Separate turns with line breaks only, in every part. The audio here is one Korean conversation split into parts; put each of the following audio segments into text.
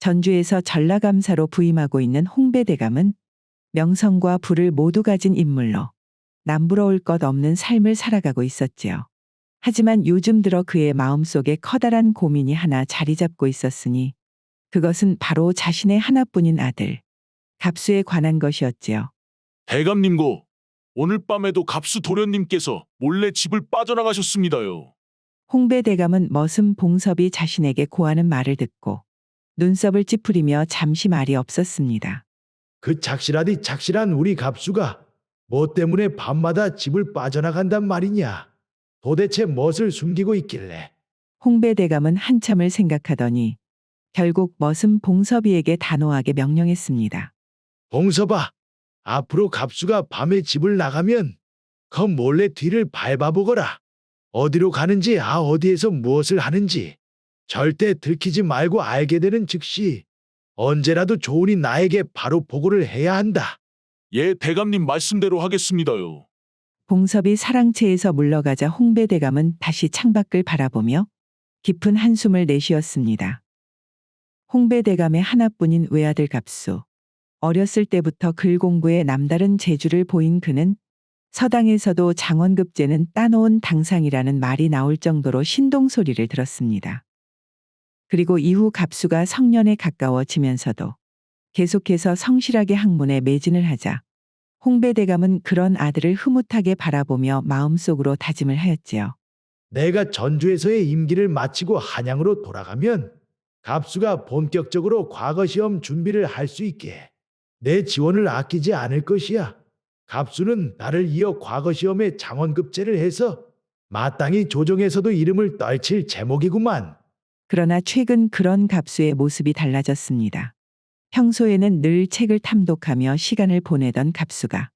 전주에서 전라감사로 부임하고 있는 홍배대감은 명성과 부를 모두 가진 인물로 남부러울 것 없는 삶을 살아가고 있었지요. 하지만 요즘 들어 그의 마음속에 커다란 고민이 하나 자리 잡고 있었으니 그것은 바로 자신의 하나뿐인 아들 갑수에 관한 것이었지요.
대감님고, 오늘 밤에도 갑수 도련님께서 몰래 집을 빠져나가셨습니다요.
홍배대감은 머슴 봉섭이 자신에게 고하는 말을 듣고 눈썹을 찌푸리며 잠시 말이 없었습니다.
그 착실하디 착실한 우리 갑수가 뭐 때문에 밤마다 집을 빠져나간단 말이냐? 도대체 무엇을 숨기고 있길래?
홍배대감은 한참을 생각하더니 결국 머슴 봉섭이에게 단호하게 명령했습니다.
봉서봐, 앞으로 갑수가 밤에 집을 나가면 그 몰래 뒤를 밟아보거라. 어디로 가는지 어디에서 무엇을 하는지 절대 들키지 말고 알게 되는 즉시 언제라도 좋으니 나에게 바로 보고를 해야 한다.
예, 대감님 말씀대로 하겠습니다요.
봉섭이 사랑채에서 물러가자 홍배대감은 다시 창밖을 바라보며 깊은 한숨을 내쉬었습니다. 홍배대감의 하나뿐인 외아들 갑수. 어렸을 때부터 글 공부에 남다른 재주를 보인 그는 서당에서도 장원급제는 따놓은 당상이라는 말이 나올 정도로 신동소리를 들었습니다. 그리고 이후 갑수가 성년에 가까워지면서도 계속해서 성실하게 학문에 매진을 하자 홍배대감은 그런 아들을 흐뭇하게 바라보며 마음속으로 다짐을 하였지요.
내가 전주에서의 임기를 마치고 한양으로 돌아가면 갑수가 본격적으로 과거 시험 준비를 할 수 있게 내 지원을 아끼지 않을 것이야. 갑수는 나를 이어 과거 시험에 장원급제를 해서 마땅히 조정에서도 이름을 떨칠 제목이구만.
그러나 최근 그런 갑수의 모습이 달라졌습니다. 평소에는 늘 책을 탐독하며 시간을 보내던 갑수가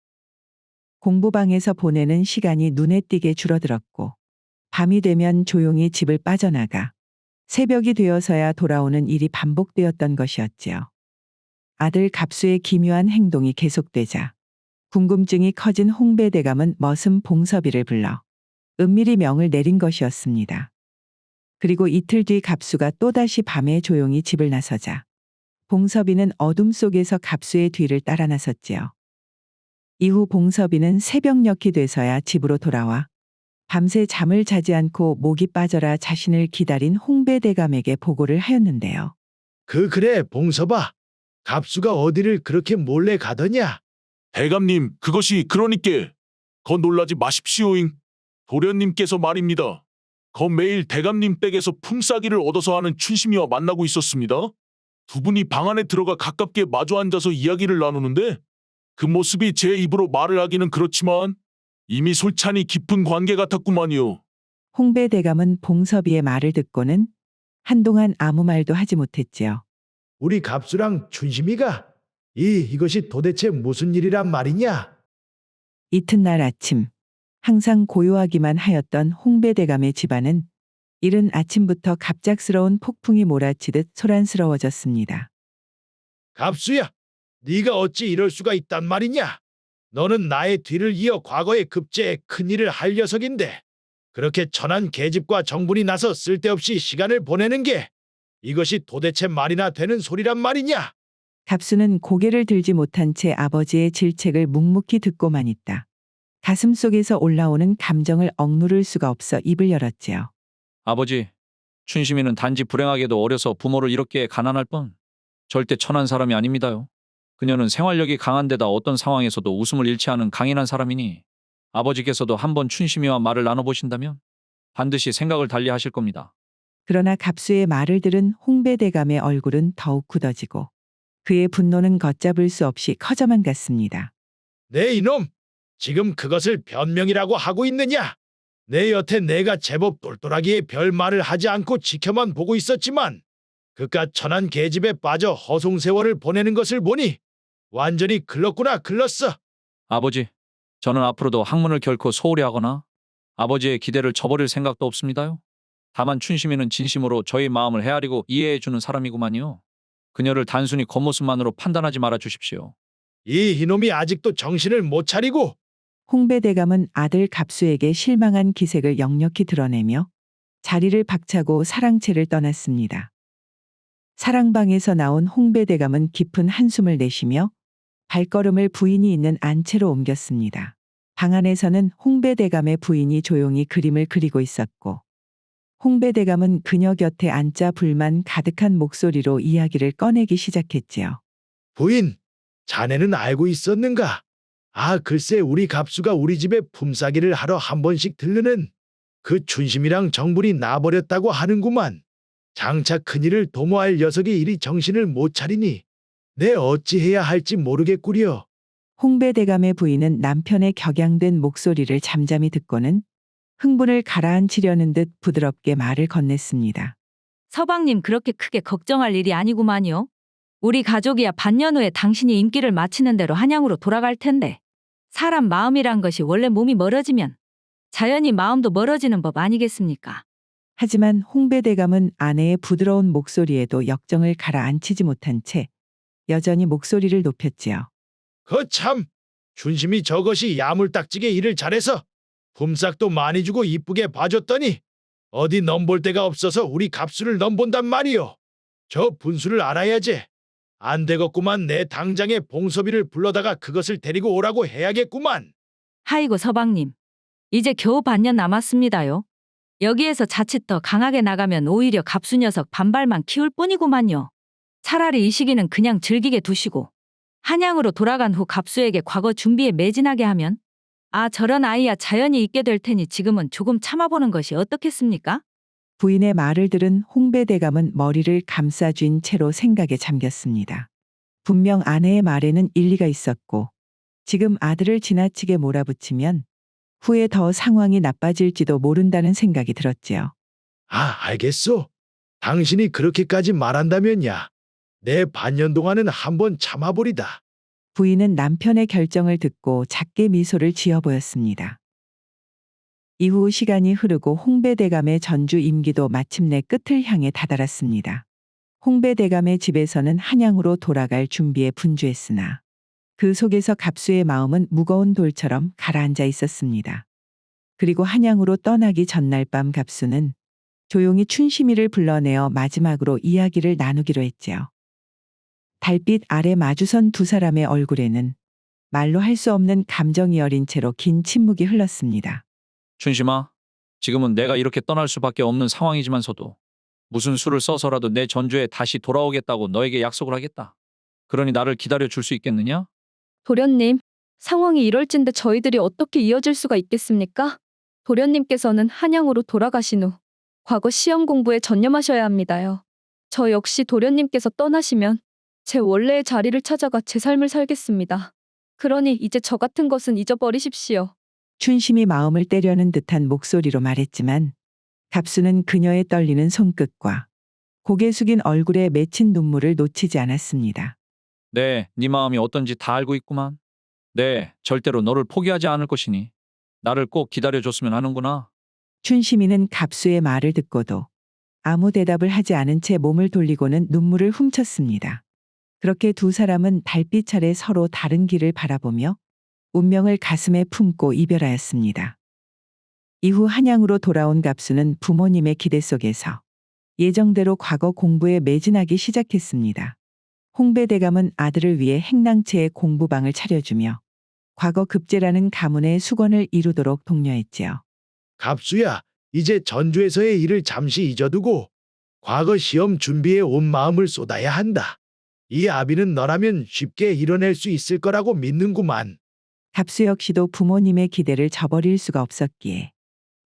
공부방에서 보내는 시간이 눈에 띄게 줄어들었고 밤이 되면 조용히 집을 빠져나가 새벽이 되어서야 돌아오는 일이 반복되었던 것이었지요. 아들 갑수의 기묘한 행동이 계속되자 궁금증이 커진 홍배대감은 머슴 봉섭이를 불러 은밀히 명을 내린 것이었습니다. 그리고 이틀 뒤 갑수가 또다시 밤에 조용히 집을 나서자 봉섭이는 어둠 속에서 갑수의 뒤를 따라 나섰지요. 이후 봉섭이는 새벽녘이 돼서야 집으로 돌아와 밤새 잠을 자지 않고 목이 빠져라 자신을 기다린 홍배대감에게 보고를 하였는데요.
그래 봉서봐. 갑수가 어디를 그렇게 몰래 가더냐?
대감님, 그것이 그러니께 거 놀라지 마십시오잉. 도련님께서 말입니다. 거 매일 대감님 댁에서 품삯이를 얻어서 하는 춘심이와 만나고 있었습니다. 두 분이 방 안에 들어가 가깝게 마주 앉아서 이야기를 나누는데 그 모습이 제 입으로 말을 하기는 그렇지만 이미 솔찬히 깊은 관계 같았구만요.
홍배대감은 봉섭이의 말을 듣고는 한동안 아무 말도 하지 못했지요.
우리 갑수랑 춘심이가 이것이 도대체 무슨 일이란 말이냐?
이튿날 아침 항상 고요하기만 하였던 홍배대감의 집안은 이른 아침부터 갑작스러운 폭풍이 몰아치듯 소란스러워졌습니다.
갑수야, 네가 어찌 이럴 수가 있단 말이냐? 너는 나의 뒤를 이어 과거의 급제에 큰일을 할 녀석인데 그렇게 천한 계집과 정분이 나서 쓸데없이 시간을 보내는 게 이것이 도대체 말이나 되는 소리란 말이냐?
갑수는 고개를 들지 못한 채 아버지의 질책을 묵묵히 듣고만 있다. 가슴 속에서 올라오는 감정을 억누를 수가 없어 입을 열었지요.
아버지, 춘심이는 단지 불행하게도 어려서 부모를 이렇게 가난할 뿐 절대 천한 사람이 아닙니다요. 그녀는 생활력이 강한 데다 어떤 상황에서도 웃음을 잃지 않은 강인한 사람이니 아버지께서도 한번 춘심이와 말을 나눠보신다면 반드시 생각을 달리 하실 겁니다.
그러나 갑수의 말을 들은 홍배대감의 얼굴은 더욱 굳어지고 그의 분노는 걷잡을 수 없이 커져만 갔습니다.
네 이놈, 지금 그것을 변명이라고 하고 있느냐? 내 여태 내가 제법 똘똘하기에 별 말을 하지 않고 지켜만 보고 있었지만 그깟 천한 계집에 빠져 허송세월을 보내는 것을 보니 완전히 글렀구나 글렀어.
아버지, 저는 앞으로도 학문을 결코 소홀히 하거나 아버지의 기대를 저버릴 생각도 없습니다요. 다만 춘심이는 진심으로 저희 마음을 헤아리고 이해해주는 사람이구만요. 그녀를 단순히 겉모습만으로 판단하지 말아 주십시오.
이놈이 아직도 정신을 못 차리고.
홍배대감은 아들 갑수에게 실망한 기색을 역력히 드러내며 자리를 박차고 사랑채를 떠났습니다. 사랑방에서 나온 홍배대감은 깊은 한숨을 내쉬며 발걸음을 부인이 있는 안채로 옮겼습니다. 방 안에서는 홍배대감의 부인이 조용히 그림을 그리고 있었고 홍배대감은 그녀 곁에 앉자 불만 가득한 목소리로 이야기를 꺼내기 시작했지요.
부인, 자네는 알고 있었는가? 아, 글쎄 우리 갑수가 우리 집에 품삯이를 하러 한 번씩 들르는 그 춘심이랑 정분이 나버렸다고 하는구만. 장차 큰일을 도모할 녀석이 이리 정신을 못 차리니 내 어찌해야 할지 모르겠구려.
홍배대감의 부인은 남편의 격양된 목소리를 잠잠히 듣고는 흥분을 가라앉히려는 듯 부드럽게 말을 건넸습니다.
서방님 그렇게 크게 걱정할 일이 아니구만요. 우리 가족이야 반년 후에 당신이 임기를 마치는 대로 한양으로 돌아갈 텐데 사람 마음이란 것이 원래 몸이 멀어지면 자연히 마음도 멀어지는 법 아니겠습니까?
하지만 홍배대감은 아내의 부드러운 목소리에도 역정을 가라앉히지 못한 채 여전히 목소리를 높였지요.
거참, 춘심이 저것이 야물딱지게 일을 잘해서 품삯도 많이 주고 이쁘게 봐줬더니 어디 넘볼 데가 없어서 우리 갑수를 넘본단 말이오. 저 분수를 알아야지. 안 되겠구만. 내 당장에 봉섭이를 불러다가 그것을 데리고 오라고 해야겠구만.
하이고 서방님. 이제 겨우 반년 남았습니다요. 여기에서 자칫 더 강하게 나가면 오히려 갑수 녀석 반발만 키울 뿐이구만요. 차라리 이 시기는 그냥 즐기게 두시고 한양으로 돌아간 후 갑수에게 과거 준비에 매진하게 하면 아 저런 아이야 자연히 있게 될 테니 지금은 조금 참아보는 것이 어떻겠습니까?
부인의 말을 들은 홍배대감은 머리를 감싸쥔 채로 생각에 잠겼습니다. 분명 아내의 말에는 일리가 있었고 지금 아들을 지나치게 몰아붙이면 후에 더 상황이 나빠질지도 모른다는 생각이 들었지요.
아, 알겠소. 당신이 그렇게까지 말한다면야. 내 반년 동안은 한번 참아보리다.
부인은 남편의 결정을 듣고 작게 미소를 지어 보였습니다. 이후 시간이 흐르고 홍배대감의 전주 임기도 마침내 끝을 향해 다다랐습니다. 홍배대감의 집에서는 한양으로 돌아갈 준비에 분주했으나 그 속에서 갑수의 마음은 무거운 돌처럼 가라앉아 있었습니다. 그리고 한양으로 떠나기 전날 밤 갑수는 조용히 춘심이를 불러내어 마지막으로 이야기를 나누기로 했지요. 달빛 아래 마주선 두 사람의 얼굴에는 말로 할 수 없는 감정이 어린 채로 긴 침묵이 흘렀습니다.
춘심아, 지금은 내가 이렇게 떠날 수밖에 없는 상황이지만서도 무슨 수를 써서라도 내 전주에 다시 돌아오겠다고 너에게 약속을 하겠다. 그러니 나를 기다려 줄 수 있겠느냐?
도련님, 상황이 이럴진데 저희들이 어떻게 이어질 수가 있겠습니까? 도련님께서는 한양으로 돌아가신 후 과거 시험 공부에 전념하셔야 합니다요. 저 역시 도련님께서 떠나시면 제 원래의 자리를 찾아가 제 삶을 살겠습니다. 그러니 이제 저 같은 것은 잊어버리십시오.
춘심이 마음을 때려는 듯한 목소리로 말했지만 갑수는 그녀의 떨리는 손끝과 고개 숙인 얼굴에 맺힌 눈물을 놓치지 않았습니다.
네 마음이 어떤지 다 알고 있구만. 네, 절대로 너를 포기하지 않을 것이니 나를 꼭 기다려줬으면 하는구나.
춘심이는 갑수의 말을 듣고도 아무 대답을 하지 않은 채 몸을 돌리고는 눈물을 훔쳤습니다. 그렇게 두 사람은 달빛 아래 서로 다른 길을 바라보며 운명을 가슴에 품고 이별하였습니다. 이후 한양으로 돌아온 갑수는 부모님의 기대 속에서 예정대로 과거 공부에 매진하기 시작했습니다. 홍배대감은 아들을 위해 행랑채의 공부방을 차려주며 과거 급제라는 가문의 수건을 이루도록 독려했지요.
갑수야, 이제 전주에서의 일을 잠시 잊어두고 과거 시험 준비에 온 마음을 쏟아야 한다. 이 아비는 너라면 쉽게 이뤄낼 수 있을 거라고 믿는구만.
갑수 역시도 부모님의 기대를 저버릴 수가 없었기에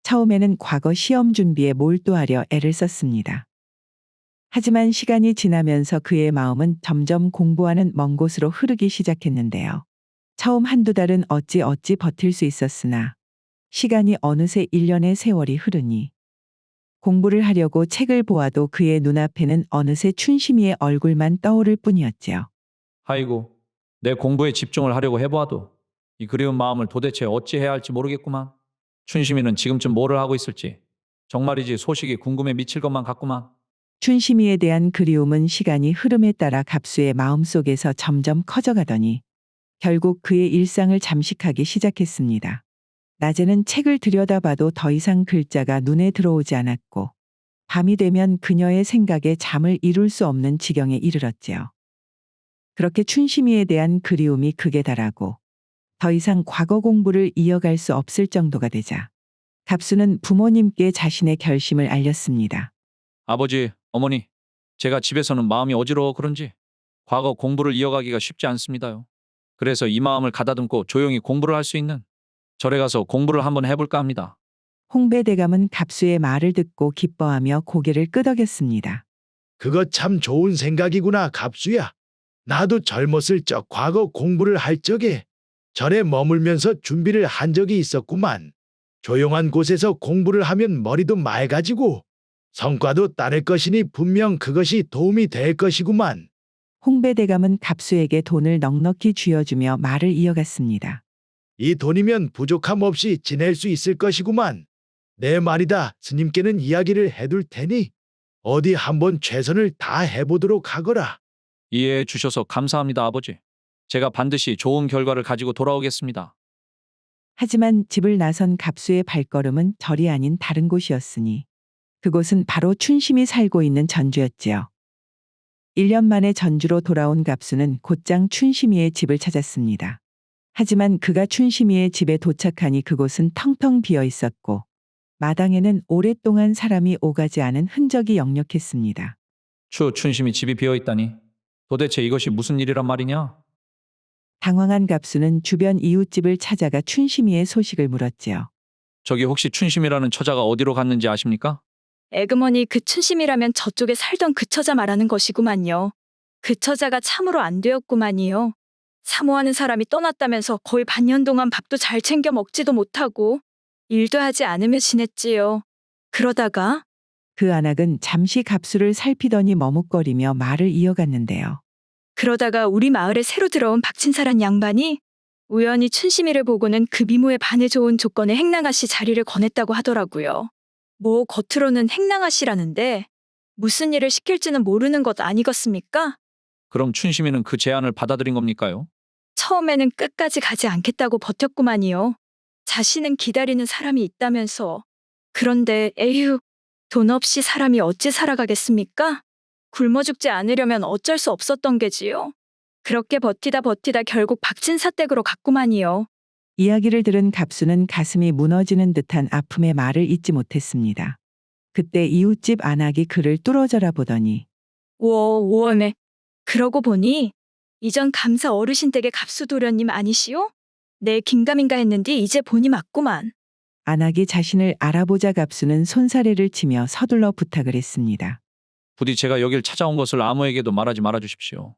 처음에는 과거 시험 준비에 몰두하려 애를 썼습니다. 하지만 시간이 지나면서 그의 마음은 점점 공부하는 먼 곳으로 흐르기 시작했는데요. 처음 한두 달은 어찌 버틸 수 있었으나 시간이 어느새 1년의 세월이 흐르니 공부를 하려고 책을 보아도 그의 눈앞에는 어느새 춘심이의 얼굴만 떠오를 뿐이었지요.
아이고, 내 공부에 집중을 하려고 해보아도 이 그리운 마음을 도대체 어찌해야 할지 모르겠구만. 춘심이는 지금쯤 뭐를 하고 있을지 정말이지 소식이 궁금해 미칠 것만 같구만.
춘심이에 대한 그리움은 시간이 흐름에 따라 갑수의 마음속에서 점점 커져가더니 결국 그의 일상을 잠식하기 시작했습니다. 낮에는 책을 들여다봐도 더 이상 글자가 눈에 들어오지 않았고 밤이 되면 그녀의 생각에 잠을 이룰 수 없는 지경에 이르렀지요. 그렇게 춘심이에 대한 그리움이 극에 달하고 더 이상 과거 공부를 이어갈 수 없을 정도가 되자 갑수는 부모님께 자신의 결심을 알렸습니다.
아버지, 어머니, 제가 집에서는 마음이 어지러워 그런지 과거 공부를 이어가기가 쉽지 않습니다요. 그래서 이 마음을 가다듬고 조용히 공부를 할 수 있는 절에 가서 공부를 한번 해볼까 합니다.
홍배대감은 갑수의 말을 듣고 기뻐하며 고개를 끄덕였습니다.
그거 참 좋은 생각이구나, 갑수야. 나도 젊었을 적 과거 공부를 할 적에 절에 머물면서 준비를 한 적이 있었구만. 조용한 곳에서 공부를 하면 머리도 맑아지고 성과도 따를 것이니 분명 그것이 도움이 될 것이구만.
홍배대감은 갑수에게 돈을 넉넉히 쥐어주며 말을 이어갔습니다.
이 돈이면 부족함 없이 지낼 수 있을 것이구만. 내 말이다. 스님께는 이야기를 해둘 테니 어디 한번 최선을 다해보도록 하거라.
이해해 주셔서 감사합니다, 아버지. 제가 반드시 좋은 결과를 가지고 돌아오겠습니다.
하지만 집을 나선 갑수의 발걸음은 절이 아닌 다른 곳이었으니 그곳은 바로 춘심이 살고 있는 전주였지요. 1년 만에 전주로 돌아온 갑수는 곧장 춘심이의 집을 찾았습니다. 하지만 그가 춘심이의 집에 도착하니 그곳은 텅텅 비어 있었고 마당에는 오랫동안 사람이 오가지 않은 흔적이 역력했습니다.
춘심이 집이 비어 있다니. 도대체 이것이 무슨 일이란 말이냐?
당황한 갑수는 주변 이웃집을 찾아가 춘심이의 소식을 물었지요.
저기 혹시 춘심이라는 처자가 어디로 갔는지 아십니까?
에그머니 그 춘심이라면 저쪽에 살던 그 처자 말하는 것이구만요. 그 처자가 참으로 안 되었구만이요. 사모하는 사람이 떠났다면서 거의 반년 동안 밥도 잘 챙겨 먹지도 못하고 일도 하지 않으며 지냈지요. 그러다가
그 안악은 잠시 갑수를 살피더니 머뭇거리며 말을 이어갔는데요.
그러다가 우리 마을에 새로 들어온 박친사란 양반이 우연히 춘심이를 보고는 그 미모에 반해 좋은 조건의 행랑아씨 자리를 권했다고 하더라고요. 뭐 겉으로는 행랑아씨라는데 무슨 일을 시킬지는 모르는 것 아니겠습니까?
그럼 춘심이는 그 제안을 받아들인 겁니까요?
처음에는 끝까지 가지 않겠다고 버텼구만이요. 자신은 기다리는 사람이 있다면서. 그런데 에휴, 돈 없이 사람이 어찌 살아가겠습니까? 굶어 죽지 않으려면 어쩔 수 없었던 게지요. 그렇게 버티다 결국 박진사 댁으로 갔구만이요.
이야기를 들은 갑수는 가슴이 무너지는 듯한 아픔의 말을 잊지 못했습니다. 그때 이웃집 안악이 그를 뚫어져라 보더니
오메. 그러고 보니 이전 감사 어르신 댁의 갑수 도련님 아니시오? 내 긴가민가 했는디 이제 보니 맞구만.
안악이 자신을 알아보자 갑수는 손사래를 치며 서둘러 부탁을 했습니다.
부디 제가 여길 찾아온 것을 아무에게도 말하지 말아 주십시오.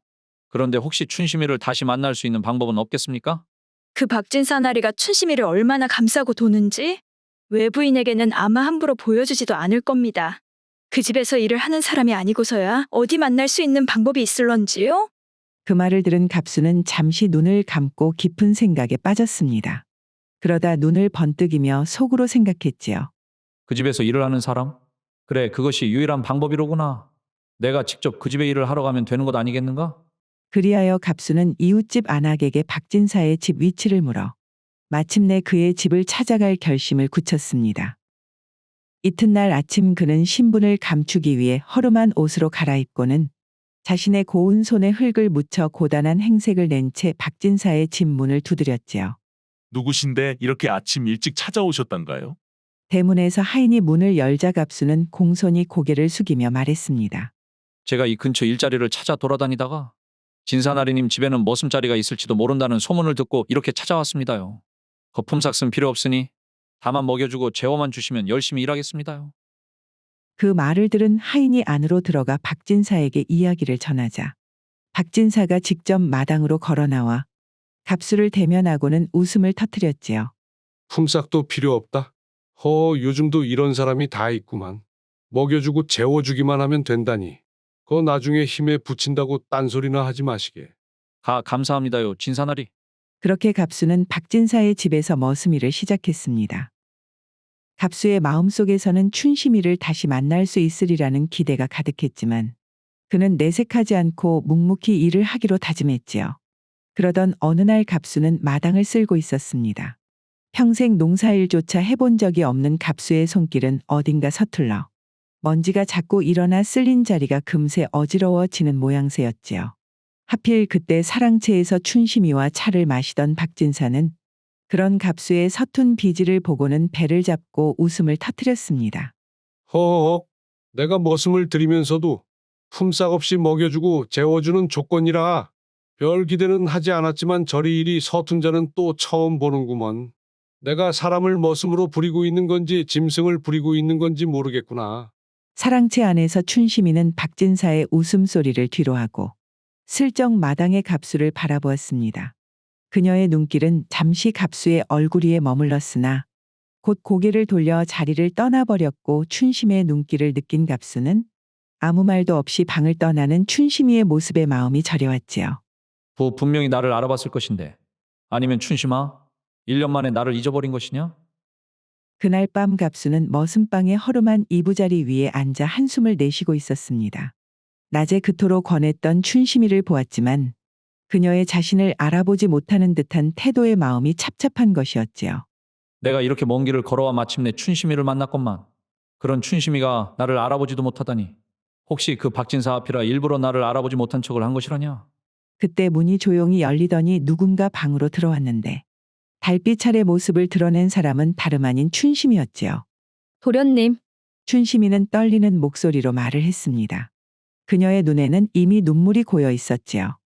그런데 혹시 춘심이를 다시 만날 수 있는 방법은 없겠습니까?
그 박진사 나리가 춘심이를 얼마나 감싸고 도는지 외부인에게는 아마 함부로 보여주지도 않을 겁니다. 그 집에서 일을 하는 사람이 아니고서야 어디 만날 수 있는 방법이 있을런지요?
그 말을 들은 갑수는 잠시 눈을 감고 깊은 생각에 빠졌습니다. 그러다 눈을 번뜩이며 속으로 생각했지요.
그 집에서 일을 하는 사람? 그래, 그것이 유일한 방법이로구나. 내가 직접 그 집에 일을 하러 가면 되는 것 아니겠는가?
그리하여 갑수는 이웃집 안악에게 박진사의 집 위치를 물어 마침내 그의 집을 찾아갈 결심을 굳혔습니다. 이튿날 아침 그는 신분을 감추기 위해 허름한 옷으로 갈아입고는 자신의 고운 손에 흙을 묻혀 고단한 행색을 낸 채 박진사의 집 문을 두드렸지요.
누구신데 이렇게 아침 일찍 찾아오셨단가요?
대문에서 하인이 문을 열자 갑수는 공손히 고개를 숙이며 말했습니다.
제가 이 근처 일자리를 찾아 돌아다니다가 진사나리님 집에는 머슴자리가 있을지도 모른다는 소문을 듣고 이렇게 찾아왔습니다요. 거품삭슨 필요 없으니 다만 먹여주고 재워만 주시면 열심히 일하겠습니다요.
그 말을 들은 하인이 안으로 들어가 박진사에게 이야기를 전하자 박진사가 직접 마당으로 걸어 나와 갑수를 대면하고는 웃음을 터뜨렸지요.
품삯도 필요 없다. 요즘도 이런 사람이 다 있구만. 먹여주고 재워주기만 하면 된다니. 그거 나중에 힘에 부친다고 딴소리나 하지 마시게.
감사합니다요, 진사나리.
그렇게 갑수는 박진사의 집에서 머슴일을 시작했습니다. 갑수의 마음속에서는 춘심이를 다시 만날 수 있으리라는 기대가 가득했지만 그는 내색하지 않고 묵묵히 일을 하기로 다짐했지요. 그러던 어느 날 갑수는 마당을 쓸고 있었습니다. 평생 농사일조차 해본 적이 없는 갑수의 손길은 어딘가 서툴러 먼지가 자꾸 일어나 쓸린 자리가 금세 어지러워지는 모양새였지요. 하필 그때 사랑채에서 춘심이와 차를 마시던 박진사는 그런 갑수의 서툰 비질을 보고는 배를 잡고 웃음을 터뜨렸습니다.
허허, 내가 머슴을 들이면서도 품삯 없이 먹여주고 재워주는 조건이라 별 기대는 하지 않았지만 저리 이리 서툰 자는 또 처음 보는구먼. 내가 사람을 머슴으로 부리고 있는 건지 짐승을 부리고 있는 건지 모르겠구나.
사랑채 안에서 춘심이는 박진사의 웃음소리를 뒤로하고 슬쩍 마당의 갑수를 바라보았습니다. 그녀의 눈길은 잠시 갑수의 얼굴 위에 머물렀으나 곧 고개를 돌려 자리를 떠나버렸고 춘심의 눈길을 느낀 갑수는 아무 말도 없이 방을 떠나는 춘심이의 모습에 마음이 저려왔지요.
분명히 나를 알아봤을 것인데. 아니면 춘심아, 1년 만에 나를 잊어버린 것이냐?
그날 밤 갑수는 머슴방의 허름한 이부자리 위에 앉아 한숨을 내쉬고 있었습니다. 낮에 그토록 권했던 춘심이를 보았지만 그녀의 자신을 알아보지 못하는 듯한 태도의 마음이 찹찹한 것이었지요.
내가 이렇게 먼 길을 걸어와 마침내 춘심이를 만났건만 그런 춘심이가 나를 알아보지도 못하다니. 혹시 그 박진사 앞이라 일부러 나를 알아보지 못한 척을 한 것이라냐?
그때 문이 조용히 열리더니 누군가 방으로 들어왔는데 달빛 아래 모습을 드러낸 사람은 다름 아닌 춘심이었지요.
도련님,
춘심이는 떨리는 목소리로 말을 했습니다. 그녀의 눈에는 이미 눈물이 고여 있었지요.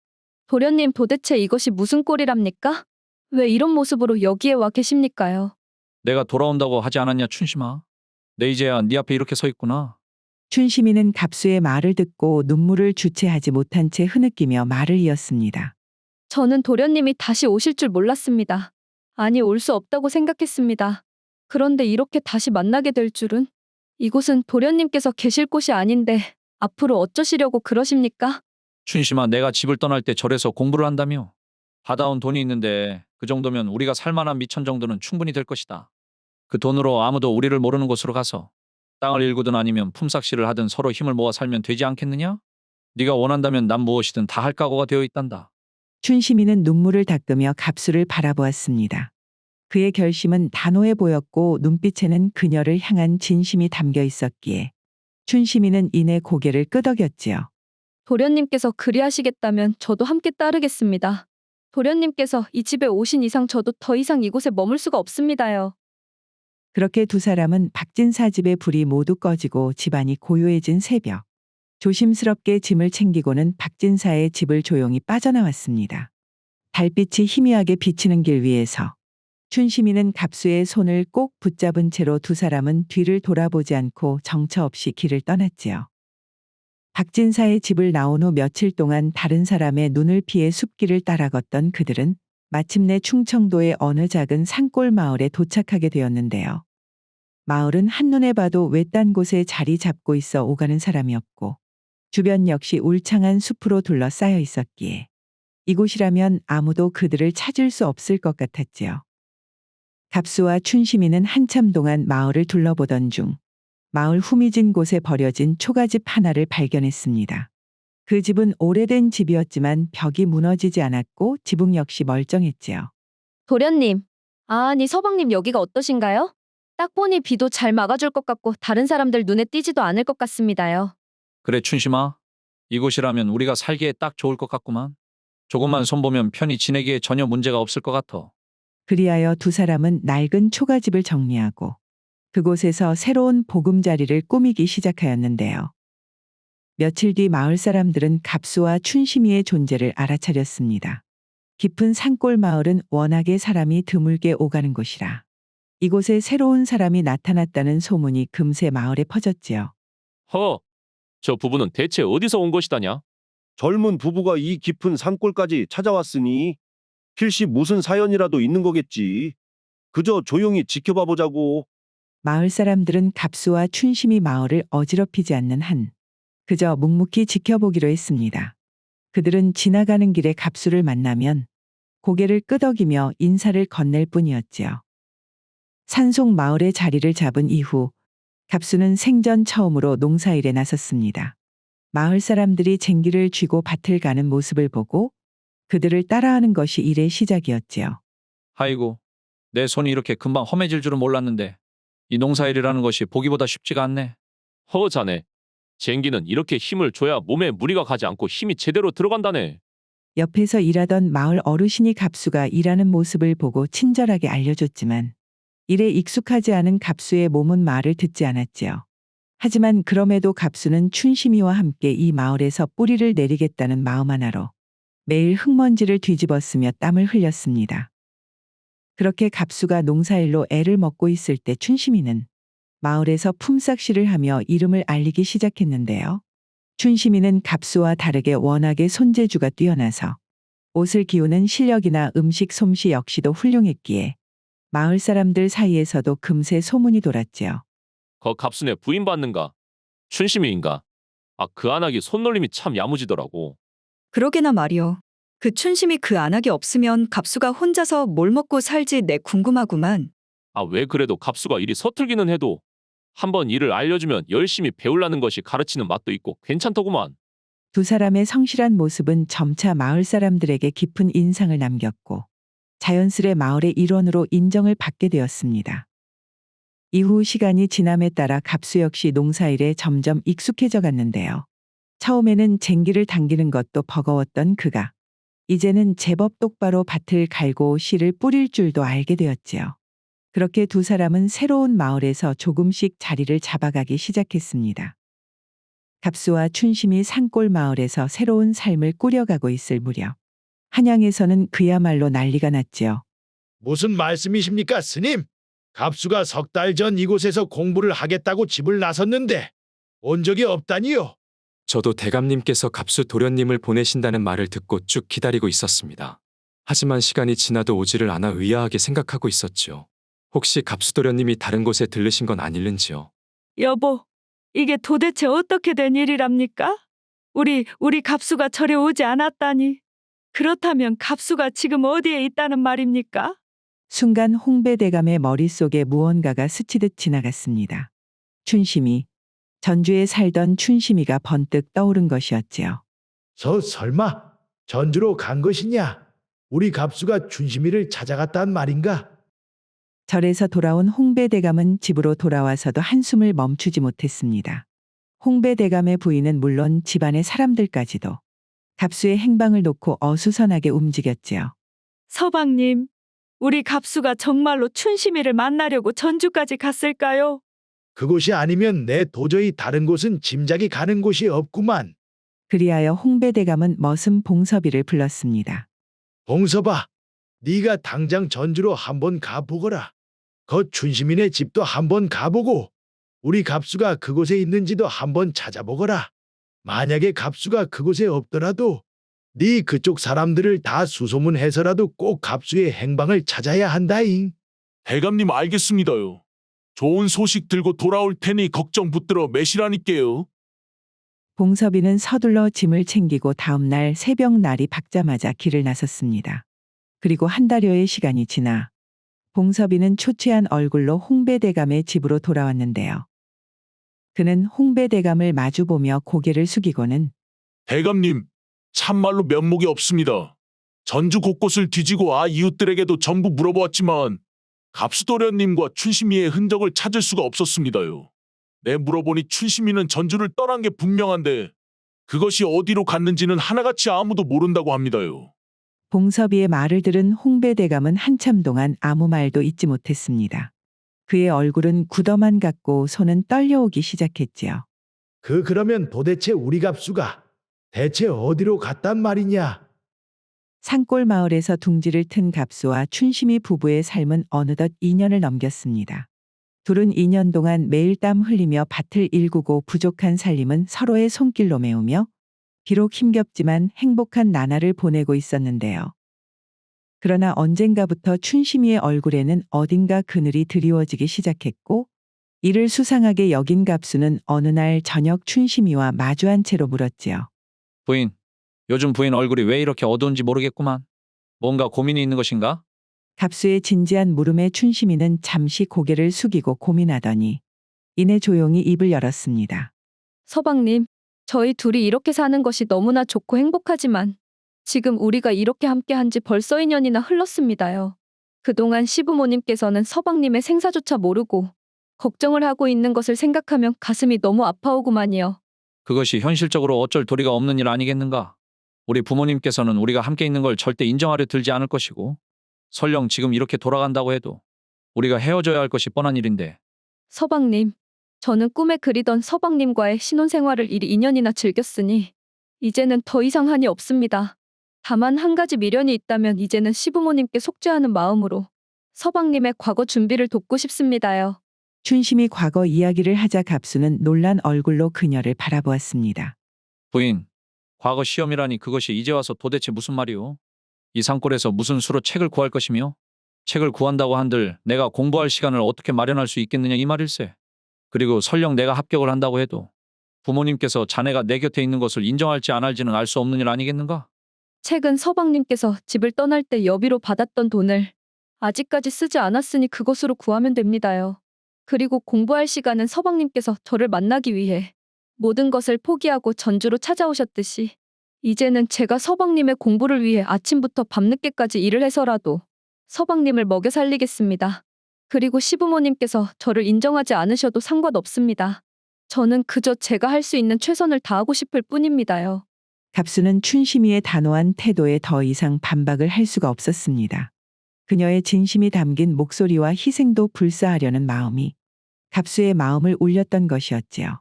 도련님 도대체 이것이 무슨 꼴이랍니까? 왜 이런 모습으로 여기에 와 계십니까요?
내가 돌아온다고 하지 않았냐 춘심아? 내 이제야 네 앞에 이렇게 서 있구나.
춘심이는 갑수의 말을 듣고 눈물을 주체하지 못한 채 흐느끼며 말을 이었습니다.
저는 도련님이 다시 오실 줄 몰랐습니다. 아니, 올 수 없다고 생각했습니다. 그런데 이렇게 다시 만나게 될 줄은. 이곳은 도련님께서 계실 곳이 아닌데 앞으로 어쩌시려고 그러십니까?
춘심아, 내가 집을 떠날 때 절에서 공부를 한다며. 받아온 돈이 있는데 그 정도면 우리가 살만한 미천 정도는 충분히 될 것이다. 그 돈으로 아무도 우리를 모르는 곳으로 가서 땅을 일구든 아니면 품삯일을 하든 서로 힘을 모아 살면 되지 않겠느냐? 네가 원한다면 난 무엇이든 다 할 각오가 되어 있단다.
춘심이는 눈물을 닦으며 갑수를 바라보았습니다. 그의 결심은 단호해 보였고 눈빛에는 그녀를 향한 진심이 담겨 있었기에 춘심이는 이내 고개를 끄덕였지요.
도련님께서 그리하시겠다면 저도 함께 따르겠습니다. 도련님께서 이 집에 오신 이상 저도 더 이상 이곳에 머물 수가 없습니다요.
그렇게 두 사람은 박진사 집의 불이 모두 꺼지고 집안이 고요해진 새벽. 조심스럽게 짐을 챙기고는 박진사의 집을 조용히 빠져나왔습니다. 달빛이 희미하게 비치는 길 위에서 춘심이는 갑수의 손을 꼭 붙잡은 채로 두 사람은 뒤를 돌아보지 않고 정처 없이 길을 떠났지요. 박진사의 집을 나온 후 며칠 동안 다른 사람의 눈을 피해 숲길을 따라 걷던 그들은 마침내 충청도의 어느 작은 산골 마을에 도착하게 되었는데요. 마을은 한눈에 봐도 외딴 곳에 자리 잡고 있어 오가는 사람이 없고 주변 역시 울창한 숲으로 둘러싸여 있었기에 이곳이라면 아무도 그들을 찾을 수 없을 것 같았지요. 갑수와 춘심이는 한참 동안 마을을 둘러보던 중 마을 후미진 곳에 버려진 초가집 하나를 발견했습니다. 그 집은 오래된 집이었지만 벽이 무너지지 않았고 지붕 역시 멀쩡했지요.
도련님, 아니 서방님 여기가 어떠신가요? 딱 보니 비도 잘 막아줄 것 같고 다른 사람들 눈에 띄지도 않을 것 같습니다요.
그래 춘심아, 이곳이라면 우리가 살기에 딱 좋을 것 같구만. 조금만 손보면 편히 지내기에 전혀 문제가 없을 것 같아.
그리하여 두 사람은 낡은 초가집을 정리하고 그곳에서 새로운 보금자리를 꾸미기 시작하였는데요. 며칠 뒤 마을 사람들은 갑수와 춘심이의 존재를 알아차렸습니다. 깊은 산골 마을은 워낙에 사람이 드물게 오가는 곳이라 이곳에 새로운 사람이 나타났다는 소문이 금세 마을에 퍼졌지요.
허, 저 부부는 대체 어디서 온 것이다냐?
젊은 부부가 이 깊은 산골까지 찾아왔으니 필시 무슨 사연이라도 있는 거겠지. 그저 조용히 지켜봐 보자고.
마을 사람들은 갑수와 춘심이 마을을 어지럽히지 않는 한 그저 묵묵히 지켜보기로 했습니다. 그들은 지나가는 길에 갑수를 만나면 고개를 끄덕이며 인사를 건넬 뿐이었지요. 산속 마을의 자리를 잡은 이후 갑수는 생전 처음으로 농사일에 나섰습니다. 마을 사람들이 쟁기를 쥐고 밭을 가는 모습을 보고 그들을 따라하는 것이 일의 시작이었지요.
아이고, 내 손이 이렇게 금방 험해질 줄은 몰랐는데 이 농사일이라는 것이 보기보다 쉽지가 않네.
자네. 쟁기는 이렇게 힘을 줘야 몸에 무리가 가지 않고 힘이 제대로 들어간다네.
옆에서 일하던 마을 어르신이 갑수가 일하는 모습을 보고 친절하게 알려줬지만 일에 익숙하지 않은 갑수의 몸은 말을 듣지 않았지요. 하지만 그럼에도 갑수는 춘심이와 함께 이 마을에서 뿌리를 내리겠다는 마음 하나로 매일 흙먼지를 뒤집었으며 땀을 흘렸습니다. 그렇게 갑수가 농사일로 애를 먹고 있을 때 춘심이는 마을에서 품삯일을 하며 이름을 알리기 시작했는데요. 춘심이는 갑수와 다르게 워낙에 손재주가 뛰어나서 옷을 기우는 실력이나 음식 솜씨 역시도 훌륭했기에 마을 사람들 사이에서도 금세 소문이 돌았지요.
거 갑순에 부인 받는가? 춘심이인가? 아, 그 안하기 손놀림이 참 야무지더라고.
그러게나 말이여. 그 춘심이 그 안하기 없으면 갑수가 혼자서 뭘 먹고 살지 내 궁금하구만.
아, 왜 그래도 갑수가 일이 서툴기는 해도 한번 일을 알려주면 열심히 배우려는 것이 가르치는 맛도 있고 괜찮더구만.
두 사람의 성실한 모습은 점차 마을 사람들에게 깊은 인상을 남겼고 자연스레 마을의 일원으로 인정을 받게 되었습니다. 이후 시간이 지남에 따라 갑수 역시 농사일에 점점 익숙해져 갔는데요. 처음에는 쟁기를 당기는 것도 버거웠던 그가 이제는 제법 똑바로 밭을 갈고 씨를 뿌릴 줄도 알게 되었지요. 그렇게 두 사람은 새로운 마을에서 조금씩 자리를 잡아가기 시작했습니다. 갑수와 춘심이 산골 마을에서 새로운 삶을 꾸려가고 있을 무렵 한양에서는 그야말로 난리가 났지요.
무슨 말씀이십니까, 스님? 갑수가 석 달 전 이곳에서 공부를 하겠다고 집을 나섰는데 온 적이 없다니요.
저도 대감님께서 갑수 도련님을 보내신다는 말을 듣고 쭉 기다리고 있었습니다. 하지만 시간이 지나도 오지를 않아 의아하게 생각하고 있었지요. 혹시 갑수 도련님이 다른 곳에 들르신 건 아닐는지요?
여보, 이게 도대체 어떻게 된 일이랍니까? 우리 갑수가 절에 오지 않았다니. 그렇다면 갑수가 지금 어디에 있다는 말입니까?
순간 홍배대감의 머릿속에 무언가가 스치듯 지나갔습니다. 춘심이, 전주에 살던 춘심이가 번뜩 떠오른 것이었지요.
설마 전주로 간 것이냐? 우리 갑수가 춘심이를 찾아갔단 말인가?
절에서 돌아온 홍배대감은 집으로 돌아와서도 한숨을 멈추지 못했습니다. 홍배대감의 부인은 물론 집안의 사람들까지도 갑수의 행방을 놓고 어수선하게 움직였지요.
서방님, 우리 갑수가 정말로 춘심이를 만나려고 전주까지 갔을까요?
그곳이 아니면 내 도저히 다른 곳은 짐작이 가는 곳이 없구만.
그리하여 홍배대감은 머슴 봉섭이를 불렀습니다.
봉서봐, 네가 당장 전주로 한번 가보거라. 거 춘심이네 집도 한번 가보고 우리 갑수가 그곳에 있는지도 한번 찾아보거라. 만약에 갑수가 그곳에 없더라도 네 그쪽 사람들을 다 수소문해서라도 꼭 갑수의 행방을 찾아야 한다잉.
대감님 알겠습니다요. 좋은 소식 들고 돌아올 테니 걱정 붙들어 매시라니께요.
봉섭이는 서둘러 짐을 챙기고 다음 날 새벽 날이 밝자마자 길을 나섰습니다. 그리고 한 달여의 시간이 지나 봉섭이는 초췌한 얼굴로 홍배대감의 집으로 돌아왔는데요. 그는 홍배대감을 마주보며 고개를 숙이고는
대감님, 참말로 면목이 없습니다. 전주 곳곳을 뒤지고 이웃들에게도 전부 물어보았지만 갑수도련님과 춘심이의 흔적을 찾을 수가 없었습니다요. 내 물어보니 춘심이는 전주를 떠난 게 분명한데 그것이 어디로 갔는지는 하나같이 아무도 모른다고 합니다요.
봉섭이의 말을 들은 홍배대감은 한참 동안 아무 말도 잇지 못했습니다. 그의 얼굴은 굳어만 갔고 손은 떨려오기 시작했지요.
그러면 도대체 우리 갑수가 대체 어디로 갔단 말이냐?
산골 마을에서 둥지를 튼 갑수와 춘심이 부부의 삶은 어느덧 2년을 넘겼습니다. 둘은 2년 동안 매일 땀 흘리며 밭을 일구고 부족한 살림은 서로의 손길로 메우며 비록 힘겹지만 행복한 나날을 보내고 있었는데요. 그러나 언젠가부터 춘심이의 얼굴에는 어딘가 그늘이 드리워지기 시작했고 이를 수상하게 여긴 갑수는 어느 날 저녁 춘심이와 마주한 채로 물었지요.
부인, 요즘 부인 얼굴이 왜 이렇게 어두운지 모르겠구만. 뭔가 고민이 있는 것인가?
갑수의 진지한 물음에 춘심이는 잠시 고개를 숙이고 고민하더니 이내 조용히 입을 열었습니다.
서방님, 저희 둘이 이렇게 사는 것이 너무나 좋고 행복하지만 지금 우리가 이렇게 함께한 지 벌써 2년이나 흘렀습니다요. 그동안 시부모님께서는 서방님의 생사조차 모르고 걱정을 하고 있는 것을 생각하면 가슴이 너무 아파오구만요.
그것이 현실적으로 어쩔 도리가 없는 일 아니겠는가? 우리 부모님께서는 우리가 함께 있는 걸 절대 인정하려 들지 않을 것이고, 설령 지금 이렇게 돌아간다고 해도 우리가 헤어져야 할 것이 뻔한 일인데.
서방님, 저는 꿈에 그리던 서방님과의 신혼생활을 이리 2년이나 즐겼으니 이제는 더 이상 한이 없습니다. 다만 한 가지 미련이 있다면 이제는 시부모님께 속죄하는 마음으로 서방님의 과거 준비를 돕고 싶습니다요.
춘심이 과거 이야기를 하자 갑수는 놀란 얼굴로 그녀를 바라보았습니다.
부인, 과거 시험이라니 그것이 이제 와서 도대체 무슨 말이오? 이 산골에서 무슨 수로 책을 구할 것이며, 책을 구한다고 한들 내가 공부할 시간을 어떻게 마련할 수 있겠느냐 이 말일세. 그리고 설령 내가 합격을 한다고 해도 부모님께서 자네가 내 곁에 있는 것을 인정할지 안 할지는 알 수 없는 일 아니겠는가?
최근 서방님께서 집을 떠날 때 여비로 받았던 돈을 아직까지 쓰지 않았으니 그것으로 구하면 됩니다요. 그리고 공부할 시간은 서방님께서 저를 만나기 위해 모든 것을 포기하고 전주로 찾아오셨듯이 이제는 제가 서방님의 공부를 위해 아침부터 밤늦게까지 일을 해서라도 서방님을 먹여 살리겠습니다. 그리고 시부모님께서 저를 인정하지 않으셔도 상관없습니다. 저는 그저 제가 할 수 있는 최선을 다하고 싶을 뿐입니다요.
갑수는 춘심이의 단호한 태도에 더 이상 반박을 할 수가 없었습니다. 그녀의 진심이 담긴 목소리와 희생도 불사하려는 마음이 갑수의 마음을 울렸던 것이었지요.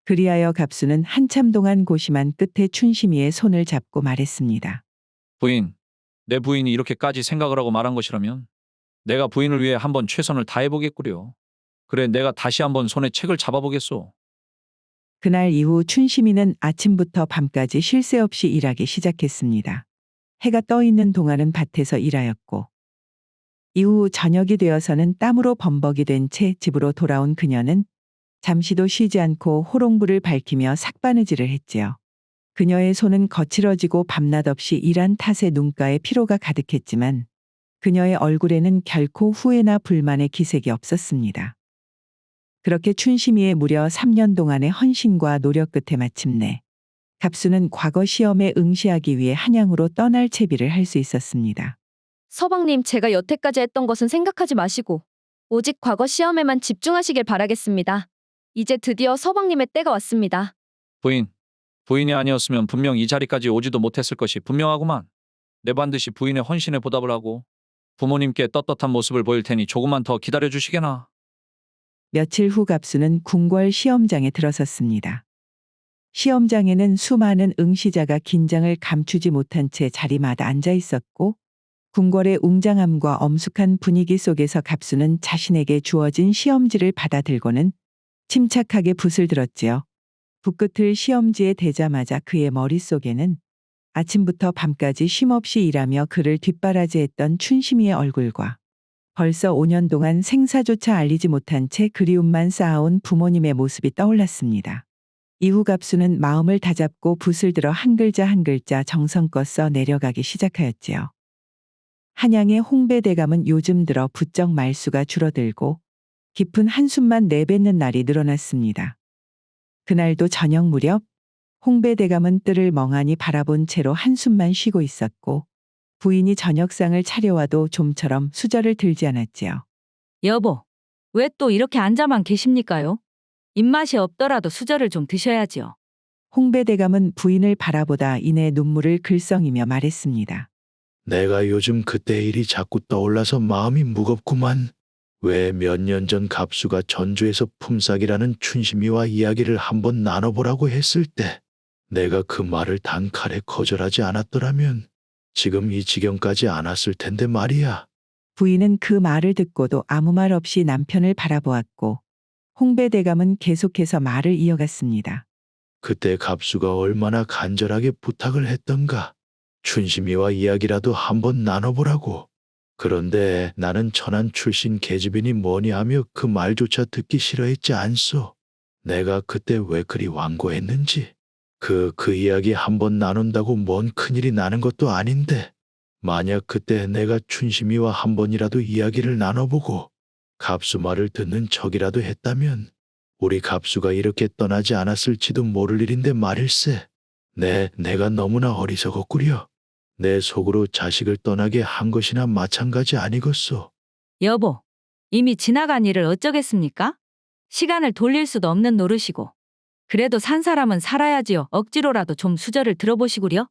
그리하여 갑수는 한참 동안 고심한 끝에 춘심이의 손을 잡고 말했습니다.
부인, 내 부인이 이렇게까지 생각을 하고 말한 것이라면 내가 부인을 위해 한번 최선을 다해보겠구려. 그래, 내가 다시 한번 손에 책을 잡아보겠소.
그날 이후 춘심이는 아침부터 밤까지 쉴 새 없이 일하기 시작했습니다. 해가 떠 있는 동안은 밭에서 일하였고, 이후 저녁이 되어서는 땀으로 범벅이 된 채 집으로 돌아온 그녀는 잠시도 쉬지 않고 호롱불을 밝히며 삭바느질을 했지요. 그녀의 손은 거칠어지고 밤낮 없이 일한 탓에 눈가에 피로가 가득했지만 그녀의 얼굴에는 결코 후회나 불만의 기색이 없었습니다. 그렇게 춘심이의 무려 3년 동안의 헌신과 노력 끝에 마침내 갑수는 과거 시험에 응시하기 위해 한양으로 떠날 채비를 할 수 있었습니다.
서방님, 제가 여태까지 했던 것은 생각하지 마시고 오직 과거 시험에만 집중하시길 바라겠습니다. 이제 드디어 서방님의 때가 왔습니다.
부인이 아니었으면 분명 이 자리까지 오지도 못했을 것이 분명하구만. 내 반드시 부인의 헌신에 보답을 하고 부모님께 떳떳한 모습을 보일 테니 조금만 더 기다려 주시게나.
며칠 후 갑수는 궁궐 시험장에 들어섰습니다. 시험장에는 수많은 응시자가 긴장을 감추지 못한 채 자리마다 앉아 있었고, 궁궐의 웅장함과 엄숙한 분위기 속에서 갑수는 자신에게 주어진 시험지를 받아들고는 침착하게 붓을 들었지요. 붓끝을 시험지에 대자마자 그의 머릿속에는 아침부터 밤까지 쉼없이 일하며 그를 뒷바라지했던 춘심이의 얼굴과 벌써 5년 동안 생사조차 알리지 못한 채 그리움만 쌓아온 부모님의 모습이 떠올랐습니다. 이후 갑수는 마음을 다잡고 붓을 들어 한 글자 한 글자 정성껏 써 내려가기 시작하였지요. 한양의 홍배대감은 요즘 들어 부쩍 말수가 줄어들고 깊은 한숨만 내뱉는 날이 늘어났습니다. 그날도 저녁 무렵 홍배대감은 뜰을 멍하니 바라본 채로 한숨만 쉬고 있었고, 부인이 저녁상을 차려와도 좀처럼 수저를 들지 않았지요.
여보, 왜 또 이렇게 앉아만 계십니까요? 입맛이 없더라도 수저를 좀 드셔야지요.
홍배대감은 부인을 바라보다 이내 눈물을 글썽이며 말했습니다.
내가 요즘 그때 일이 자꾸 떠올라서 마음이 무겁구만. 왜 몇 년 전 갑수가 전주에서 품삯이라는 춘심이와 이야기를 한번 나눠보라고 했을 때 내가 그 말을 단칼에 거절하지 않았더라면 지금 이 지경까지 안 왔을 텐데 말이야.
부인은 그 말을 듣고도 아무 말 없이 남편을 바라보았고, 홍배대감은 계속해서 말을 이어갔습니다.
그때 갑수가 얼마나 간절하게 부탁을 했던가. 춘심이와 이야기라도 한번 나눠보라고. 그런데 나는 천안 출신 계집이니 뭐니 하며 그 말조차 듣기 싫어했지 않소. 내가 그때 왜 그리 완고했는지. 그 이야기 한번 나눈다고 뭔 큰일이 나는 것도 아닌데, 만약 그때 내가 춘심이와 한 번이라도 이야기를 나눠보고 갑수 말을 듣는 척이라도 했다면 우리 갑수가 이렇게 떠나지 않았을지도 모를 일인데 말일세. 내가 너무나 어리석었구려. 내 속으로 자식을 떠나게 한 것이나 마찬가지 아니겠소.
여보, 이미 지나간 일을 어쩌겠습니까? 시간을 돌릴 수도 없는 노릇이고. 그래도 산 사람은 살아야지요. 억지로라도 좀 수저를 들어보시구려.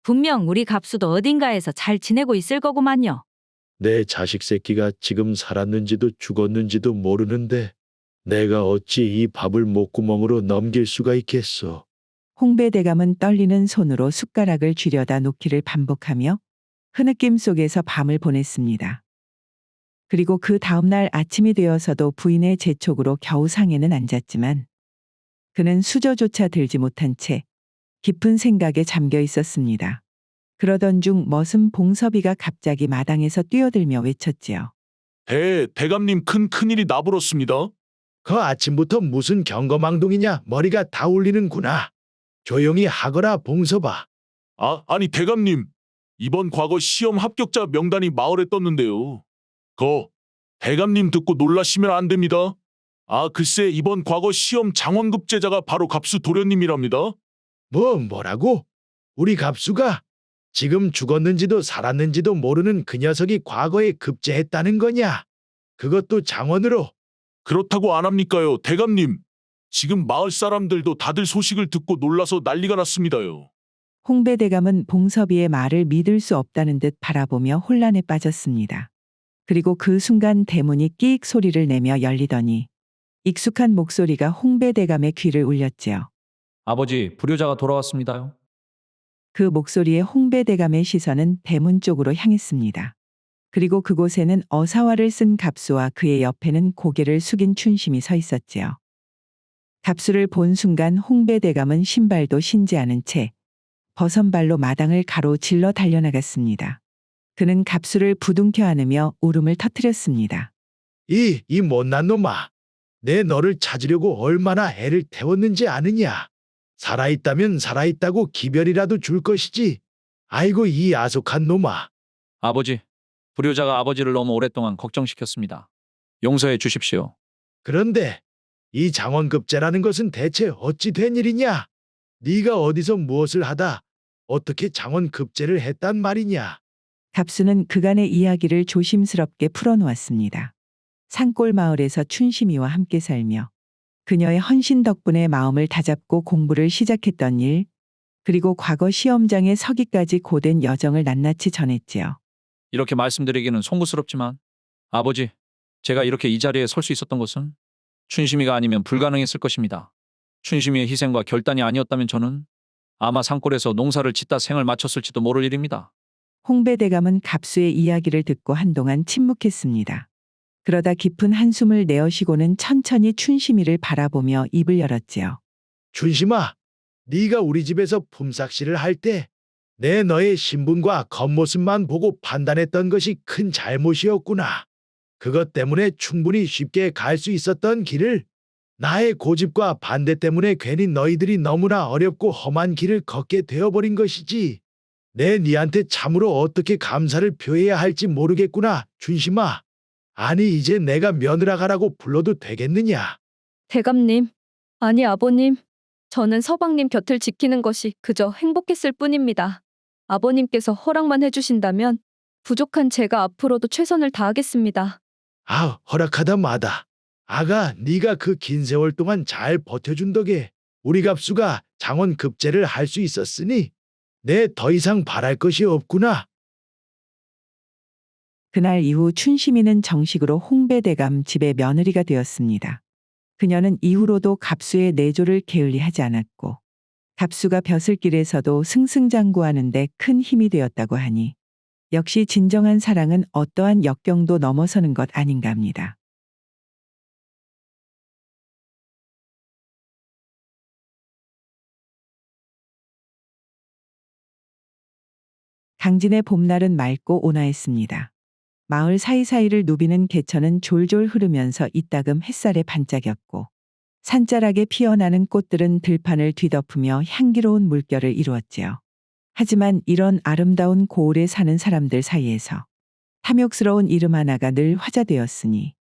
분명 우리 갑수도 어딘가에서 잘 지내고 있을 거구만요.
내 자식 새끼가 지금 살았는지도 죽었는지도 모르는데 내가 어찌 이 밥을 목구멍으로 넘길 수가 있겠소.
홍배대감은 떨리는 손으로 숟가락을 쥐려다 놓기를 반복하며 흐느낌 속에서 밤을 보냈습니다. 그리고 그 다음날 아침이 되어서도 부인의 재촉으로 겨우 상에는 앉았지만 그는 수저조차 들지 못한 채 깊은 생각에 잠겨 있었습니다. 그러던 중 머슴 봉섭이가 갑자기 마당에서 뛰어들며 외쳤지요.
대감님 큰일이 나불었습니다.
그 아침부터 무슨 경거망동이냐. 머리가 다 울리는구나. 조용히 하거라 봉섭아.
아니 대감님. 이번 과거 시험 합격자 명단이 마을에 떴는데요. 대감님 듣고 놀라시면 안 됩니다. 글쎄 이번 과거 시험 장원급제자가 바로 갑수 도련님이랍니다.
뭐라고? 우리 갑수가 지금 죽었는지도 살았는지도 모르는 그 녀석이 과거에 급제했다는 거냐? 그것도 장원으로.
그렇다고 안 합니까요, 대감님. 지금 마을 사람들도 다들 소식을 듣고 놀라서 난리가 났습니다요.
홍배대감은 봉섭이의 말을 믿을 수 없다는 듯 바라보며 혼란에 빠졌습니다. 그리고 그 순간 대문이 끼익 소리를 내며 열리더니 익숙한 목소리가 홍배대감의 귀를 울렸지요.
아버지, 불효자가 돌아왔습니다요.
그 목소리에 홍배대감의 시선은 대문 쪽으로 향했습니다. 그리고 그곳에는 어사화를 쓴 갑수와 그의 옆에는 고개를 숙인 춘심이 서 있었지요. 갑수를 본 순간 홍배대감은 신발도 신지 않은 채 버선발로 마당을 가로질러 달려나갔습니다. 그는 갑수를 부둥켜 안으며 울음을 터뜨렸습니다.
이 못난 놈아. 내 너를 찾으려고 얼마나 애를 태웠는지 아느냐. 살아있다면 살아있다고 기별이라도 줄 것이지. 아이고 이 아속한 놈아.
아버지, 불효자가 아버지를 너무 오랫동안 걱정시켰습니다. 용서해 주십시오.
그런데 이 장원급제라는 것은 대체 어찌 된 일이냐? 네가 어디서 무엇을 하다 어떻게 장원급제를 했단 말이냐?
갑수는 그간의 이야기를 조심스럽게 풀어놓았습니다. 산골 마을에서 춘심이와 함께 살며 그녀의 헌신 덕분에 마음을 다잡고 공부를 시작했던 일, 그리고 과거 시험장에 서기까지 고된 여정을 낱낱이 전했지요.
이렇게 말씀드리기는 송구스럽지만 아버지, 제가 이렇게 이 자리에 설 수 있었던 것은 춘심이가 아니면 불가능했을 것입니다. 춘심이의 희생과 결단이 아니었다면 저는 아마 산골에서 농사를 짓다 생을 마쳤을지도 모를 일입니다.
홍배대감은 갑수의 이야기를 듣고 한동안 침묵했습니다. 그러다 깊은 한숨을 내어쉬고는 천천히 춘심이를 바라보며 입을 열었지요.
춘심아, 네가 우리 집에서 품삯일을 할 때 내 너의 신분과 겉모습만 보고 판단했던 것이 큰 잘못이었구나. 그것 때문에 충분히 쉽게 갈 수 있었던 길을 나의 고집과 반대 때문에 괜히 너희들이 너무나 어렵고 험한 길을 걷게 되어버린 것이지. 네한테 참으로 어떻게 감사를 표해야 할지 모르겠구나, 춘심아. 아니 이제 내가 며느라 가라고 불러도 되겠느냐?
대감님, 아니 아버님, 저는 서방님 곁을 지키는 것이 그저 행복했을 뿐입니다. 아버님께서 허락만 해주신다면 부족한 제가 앞으로도 최선을 다하겠습니다.
허락하다 마다. 아가, 네가 그 긴 세월 동안 잘 버텨준 덕에 우리 갑수가 장원급제를 할 수 있었으니 내 더 이상 바랄 것이 없구나.
그날 이후 춘심이는 정식으로 홍배대감 집의 며느리가 되었습니다. 그녀는 이후로도 갑수의 내조를 게을리하지 않았고 갑수가 벼슬길에서도 승승장구하는 데 큰 힘이 되었다고 하니 역시 진정한 사랑은 어떠한 역경도 넘어서는 것 아닌가 합니다. 강진의 봄날은 맑고 온화했습니다. 마을 사이사이를 누비는 개천은 졸졸 흐르면서 이따금 햇살에 반짝였고 산자락에 피어나는 꽃들은 들판을 뒤덮으며 향기로운 물결을 이루었지요. 하지만 이런 아름다운 고을에 사는 사람들 사이에서 탐욕스러운 이름 하나가 늘 화제되었으니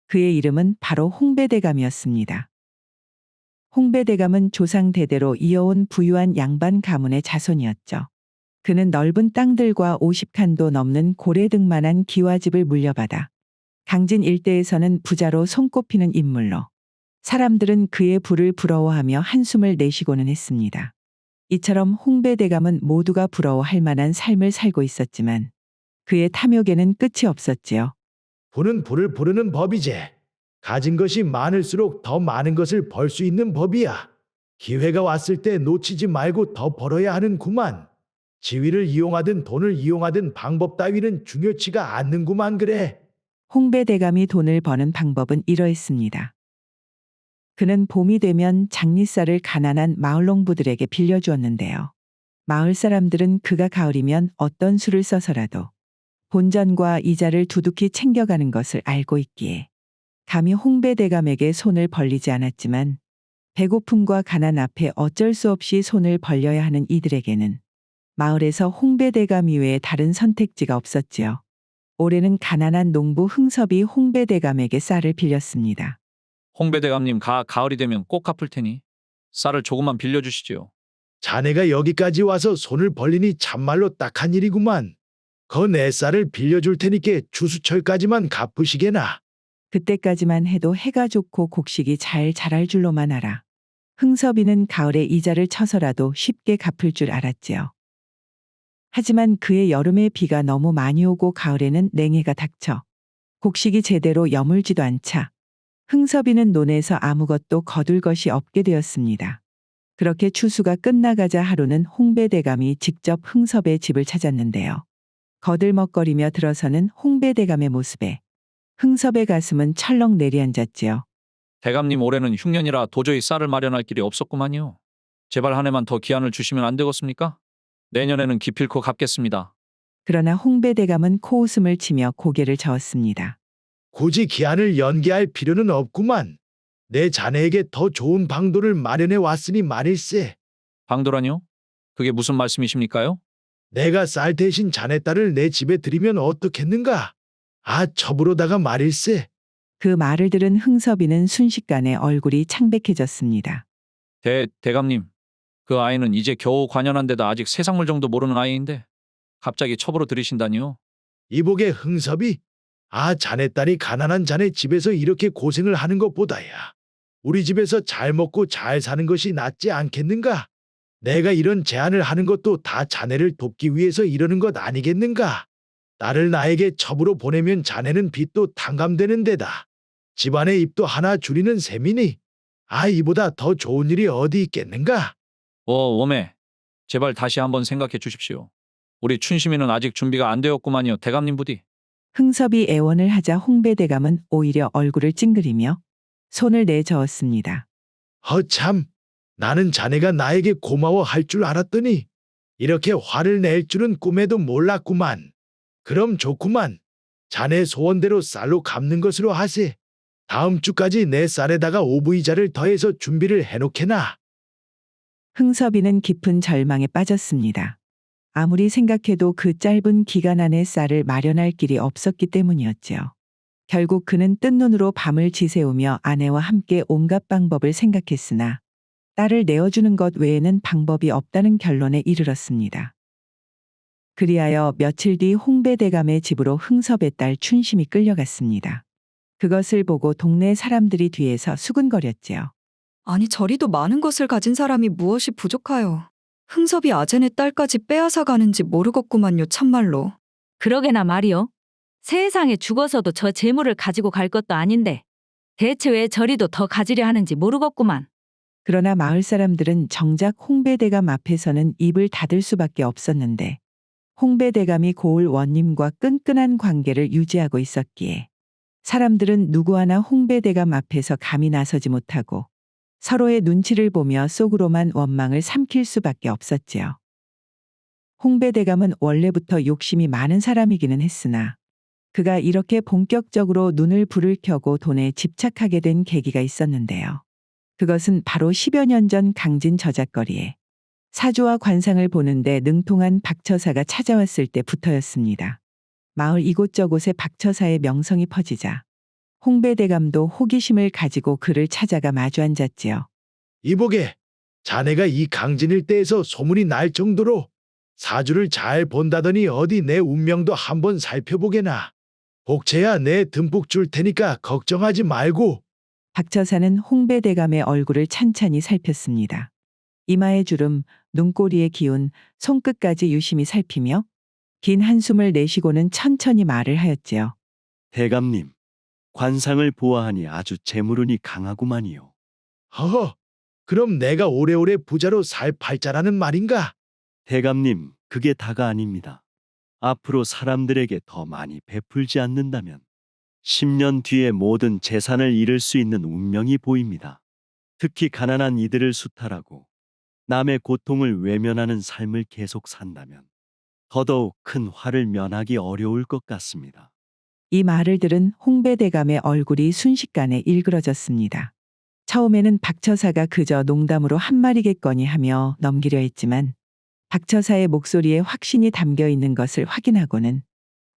그의 이름은 바로 홍배대감이었습니다. 홍배대감은 조상 대대로 이어온 부유한 양반 가문의 자손이었죠. 그는 넓은 땅들과 50칸도 넘는 고래등만한 기와집을 물려받아 강진 일대에서는 부자로 손꼽히는 인물로 사람들은 그의 부를 부러워하며 한숨을 내쉬고는 했습니다. 이처럼 홍배대감은 모두가 부러워할 만한 삶을 살고 있었지만 그의 탐욕에는 끝이 없었지요.
부는 불을 부르는 법이제. 가진 것이 많을수록 더 많은 것을 벌 수 있는 법이야. 기회가 왔을 때 놓치지 말고 더 벌어야 하는구만. 지위를 이용하든 돈을 이용하든 방법 따위는 중요치가 않는구만 그래.
홍배대감이 돈을 버는 방법은 이러했습니다. 그는 봄이 되면 장리쌀을 가난한 마을 농부들에게 빌려주었는데요. 마을 사람들은 그가 가을이면 어떤 수를 써서라도 본전과 이자를 두둑히 챙겨가는 것을 알고 있기에 감히 홍배대감에게 손을 벌리지 않았지만 배고픔과 가난 앞에 어쩔 수 없이 손을 벌려야 하는 이들에게는 마을에서 홍배대감 이외에 다른 선택지가 없었지요. 올해는 가난한 농부 흥섭이 홍배대감에게 쌀을 빌렸습니다.
홍배대감님 가을이 되면 꼭 갚을 테니 쌀을 조금만 빌려주시지요.
자네가 여기까지 와서 손을 벌리니 참말로 딱한 일이구만. 거 내 쌀을 빌려줄 테니께 추수철까지만 갚으시게나.
그때까지만 해도 해가 좋고 곡식이 잘 자랄 줄로만 알아. 흥섭이는 가을에 이자를 쳐서라도 쉽게 갚을 줄 알았지요. 하지만 그의 여름에 비가 너무 많이 오고 가을에는 냉해가 닥쳐 곡식이 제대로 여물지도 않자 흥섭이는 논에서 아무것도 거둘 것이 없게 되었습니다. 그렇게 추수가 끝나가자 하루는 홍배대감이 직접 흥섭의 집을 찾았는데요. 거들먹거리며 들어서는 홍배대감의 모습에 흥섭의 가슴은 철렁 내리앉았지요.
대감님 올해는 흉년이라 도저히 쌀을 마련할 길이 없었구만요. 제발 한 해만 더 기한을 주시면 안 되겠습니까? 내년에는 기필코 갚겠습니다.
그러나 홍배대감은 코웃음을 치며 고개를 저었습니다.
굳이 기한을 연기할 필요는 없구만. 내 자네에게 더 좋은 방도를 마련해 왔으니 말일세.
방도라뇨? 그게 무슨 말씀이십니까요?
내가 쌀 대신 자네 딸을 내 집에 들이면 어떻겠는가? 아, 첩으로다가 말일세.
그 말을 들은 흥섭이는 순식간에 얼굴이 창백해졌습니다.
대감님, 그 아이는 이제 겨우 관연한 데다 아직 세상물 정도 모르는 아이인데 갑자기 첩으로 들이신다니요?
이복의 흥섭이? 아, 자네 딸이 가난한 자네 집에서 이렇게 고생을 하는 것보다야 우리 집에서 잘 먹고 잘 사는 것이 낫지 않겠는가? 내가 이런 제안을 하는 것도 다 자네를 돕기 위해서 이러는 것 아니겠는가? 딸을 나에게 첩으로 보내면 자네는 빚도 탕감되는 데다 집안의 입도 하나 줄이는 셈이니 아, 이보다 더 좋은 일이 어디 있겠는가?
오메, 제발 다시 한번 생각해 주십시오. 우리 춘심이는 아직 준비가 안 되었구만요, 대감님 부디.
흥섭이 애원을 하자 홍배대감은 오히려 얼굴을 찡그리며 손을 내저었습니다.
허참, 나는 자네가 나에게 고마워할 줄 알았더니 이렇게 화를 낼 줄은 꿈에도 몰랐구만. 그럼 좋구만. 자네 소원대로 쌀로 갚는 것으로 하세. 다음 주까지 내 쌀에다가 오부이자를 더해서 준비를 해놓게나.
흥섭이는 깊은 절망에 빠졌습니다. 아무리 생각해도 그 짧은 기간 안에 쌀을 마련할 길이 없었기 때문이었지요. 결국 그는 뜬 눈으로 밤을 지새우며 아내와 함께 온갖 방법을 생각했으나 딸을 내어주는 것 외에는 방법이 없다는 결론에 이르렀습니다. 그리하여 며칠 뒤 홍배대감의 집으로 흥섭의 딸 춘심이 끌려갔습니다. 그것을 보고 동네 사람들이 뒤에서 수근거렸지요.
아니 저리도 많은 것을 가진 사람이 무엇이 부족하여. 흥섭이 아제네 딸까지 빼앗아 가는지 모르겠구만요 참말로.
그러게나 말이요. 세상에 죽어서도 저 재물을 가지고 갈 것도 아닌데 대체 왜 저리도 더 가지려 하는지 모르겠구만.
그러나 마을 사람들은 정작 홍배대감 앞에서는 입을 닫을 수밖에 없었는데 홍배대감이 고을 원님과 끈끈한 관계를 유지하고 있었기에 사람들은 누구 하나 홍배대감 앞에서 감히 나서지 못하고 서로의 눈치를 보며 속으로만 원망을 삼킬 수밖에 없었지요. 홍배대감은 원래부터 욕심이 많은 사람이기는 했으나 그가 이렇게 본격적으로 눈을 불을 켜고 돈에 집착하게 된 계기가 있었는데요. 그것은 바로 10여 년 전 강진 저작거리에 사주와 관상을 보는데 능통한 박처사가 찾아왔을 때부터였습니다. 마을 이곳저곳에 박처사의 명성이 퍼지자 홍배대감도 호기심을 가지고 그를 찾아가 마주 앉았지요.
이보게, 자네가 이 강진 일대에서 소문이 날 정도로 사주를 잘 본다더니 어디 내 운명도 한번 살펴보게나. 복채야 내 듬뿍 줄 테니까 걱정하지 말고
박처사는 홍배대감의 얼굴을 찬찬히 살폈습니다. 이마의 주름, 눈꼬리의 기운, 손끝까지 유심히 살피며 긴 한숨을 내쉬고는 천천히 말을 하였지요.
대감님, 관상을 보아하니 아주 재물운이 강하구만이요.
허허, 그럼 내가 오래오래 부자로 살 팔자라는 말인가?
대감님, 그게 다가 아닙니다. 앞으로 사람들에게 더 많이 베풀지 않는다면 10년 뒤에 모든 재산을 잃을 수 있는 운명이 보입니다. 특히 가난한 이들을 수탈하고 남의 고통을 외면하는 삶을 계속 산다면 더더욱 큰 화를 면하기 어려울 것 같습니다.
이 말을 들은 홍배대감의 얼굴이 순식간에 일그러졌습니다. 처음에는 박처사가 그저 농담으로 한 말이겠거니 하며 넘기려 했지만 박처사의 목소리에 확신이 담겨 있는 것을 확인하고는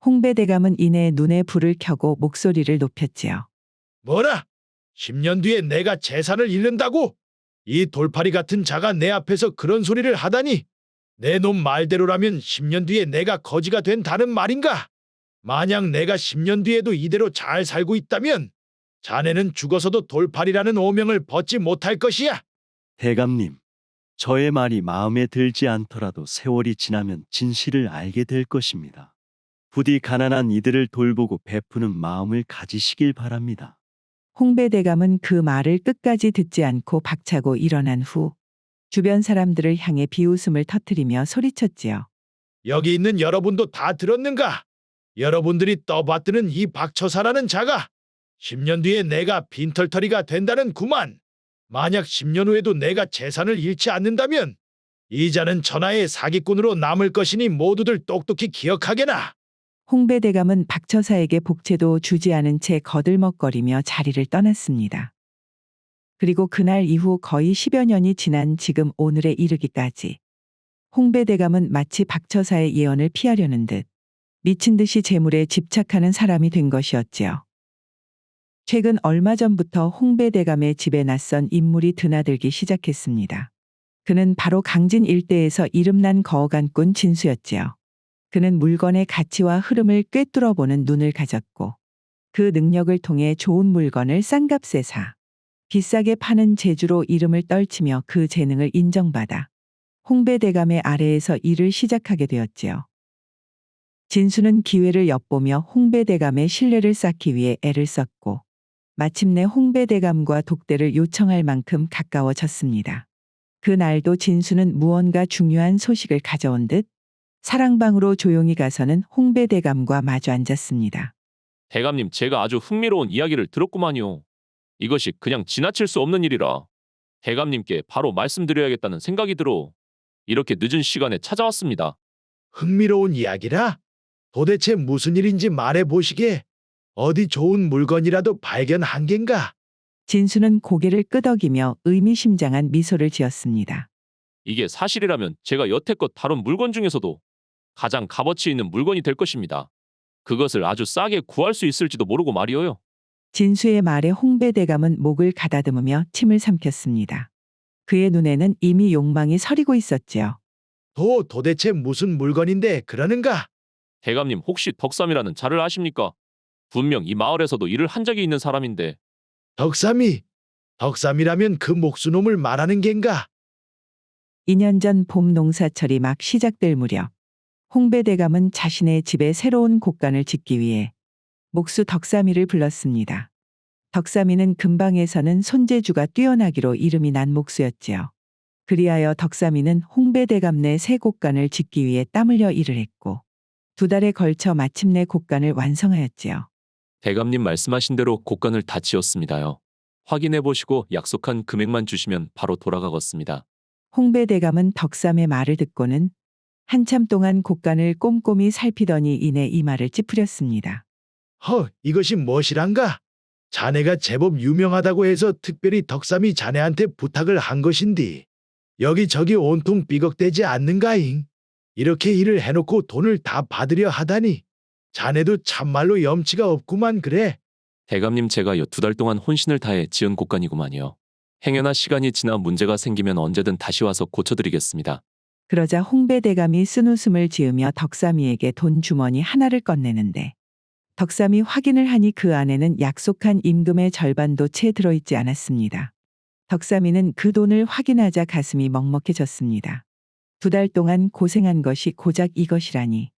홍배대감은 이내 눈에 불을 켜고 목소리를 높였지요.
뭐라? 10년 뒤에 내가 재산을 잃는다고? 이 돌팔이 같은 자가 내 앞에서 그런 소리를 하다니. 내 놈 말대로라면 10년 뒤에 내가 거지가 된다는 말인가? 만약 내가 10년 뒤에도 이대로 잘 살고 있다면 자네는 죽어서도 돌팔이라는 오명을 벗지 못할 것이야.
대감님, 저의 말이 마음에 들지 않더라도 세월이 지나면 진실을 알게 될 것입니다. 부디 가난한 이들을 돌보고 베푸는 마음을 가지시길 바랍니다.
홍배대감은 그 말을 끝까지 듣지 않고 박차고 일어난 후 주변 사람들을 향해 비웃음을 터뜨리며 소리쳤지요.
여기 있는 여러분도 다 들었는가? 여러분들이 떠받드는 이 박처사라는 자가 10년 뒤에 내가 빈털터리가 된다는 구만. 만약 10년 후에도 내가 재산을 잃지 않는다면 이 자는 천하의 사기꾼으로 남을 것이니 모두들 똑똑히 기억하게나.
홍배대감은 박처사에게 복채도 주지 않은 채 거들먹거리며 자리를 떠났습니다. 그리고 그날 이후 거의 10여 년이 지난 지금 오늘에 이르기까지 홍배대감은 마치 박처사의 예언을 피하려는 듯 미친 듯이 재물에 집착하는 사람이 된 것이었지요. 최근 얼마 전부터 홍배대감의 집에 낯선 인물이 드나들기 시작했습니다. 그는 바로 강진 일대에서 이름난 거어간꾼 진수였지요. 그는 물건의 가치와 흐름을 꿰뚫어보는 눈을 가졌고 그 능력을 통해 좋은 물건을 싼 값에 사 비싸게 파는 재주로 이름을 떨치며 그 재능을 인정받아 홍배대감의 아래에서 일을 시작하게 되었지요. 진수는 기회를 엿보며 홍배대감의 신뢰를 쌓기 위해 애를 썼고 마침내 홍배대감과 독대를 요청할 만큼 가까워졌습니다. 그날도 진수는 무언가 중요한 소식을 가져온 듯 사랑방으로 조용히 가서는 홍배대감과 마주 앉았습니다.
대감님, 제가 아주 흥미로운 이야기를 들었구만요. 이것이 그냥 지나칠 수 없는 일이라 대감님께 바로 말씀드려야겠다는 생각이 들어 이렇게 늦은 시간에 찾아왔습니다.
흥미로운 이야기라? 도대체 무슨 일인지 말해보시게. 어디 좋은 물건이라도 발견한 겐가?
진수는 고개를 끄덕이며 의미심장한 미소를 지었습니다.
이게 사실이라면 제가 여태껏 다룬 물건 중에서도 가장 값어치 있는 물건이 될 것입니다. 그것을 아주 싸게 구할 수 있을지도 모르고 말이오요.
진수의 말에 홍배대감은 목을 가다듬으며 침을 삼켰습니다. 그의 눈에는 이미 욕망이 서리고 있었지요.
도대체 무슨 물건인데 그러는가?
대감님, 혹시 덕삼이라는 자를 아십니까? 분명 이 마을에서도 일을 한 적이 있는 사람인데.
덕삼이라면 그 목수놈을 말하는 겐가?
2년 전 봄 농사철이 막 시작될 무렵 홍배대감은 자신의 집에 새로운 곡간을 짓기 위해 목수 덕삼이를 불렀습니다. 덕삼이는 근방에서는 손재주가 뛰어나기로 이름이 난 목수였지요. 그리하여 덕삼이는 홍배대감네 새 곡간을 짓기 위해 땀 흘려 일을 했고 2달에 걸쳐 마침내 곡간을 완성하였지요.
대감님 말씀하신 대로 곡간을 다 지었습니다요. 확인해 보시고 약속한 금액만 주시면 바로 돌아가겠습니다.
홍배대감은 덕삼의 말을 듣고는 한참 동안 곡간을 꼼꼼히 살피더니 이내 이마를 찌푸렸습니다.
이것이 무엇이란가? 자네가 제법 유명하다고 해서 특별히 덕삼이 자네한테 부탁을 한 것인디 여기저기 온통 삐걱대지 않는가잉? 이렇게 일을 해놓고 돈을 다 받으려 하다니 자네도 참말로 염치가 없구만 그래.
대감님, 제가 2달 동안 혼신을 다해 지은 곡간이구만요. 행여나 시간이 지나 문제가 생기면 언제든 다시 와서 고쳐드리겠습니다.
그러자 홍배대감이 쓴웃음을 지으며 덕삼이에게 돈 주머니 하나를 꺼내는데 덕삼이 확인을 하니 그 안에는 약속한 임금의 절반도 채 들어있지 않았습니다. 덕삼이는 그 돈을 확인하자 가슴이 먹먹해졌습니다. 2달 동안 고생한 것이 고작 이것이라니.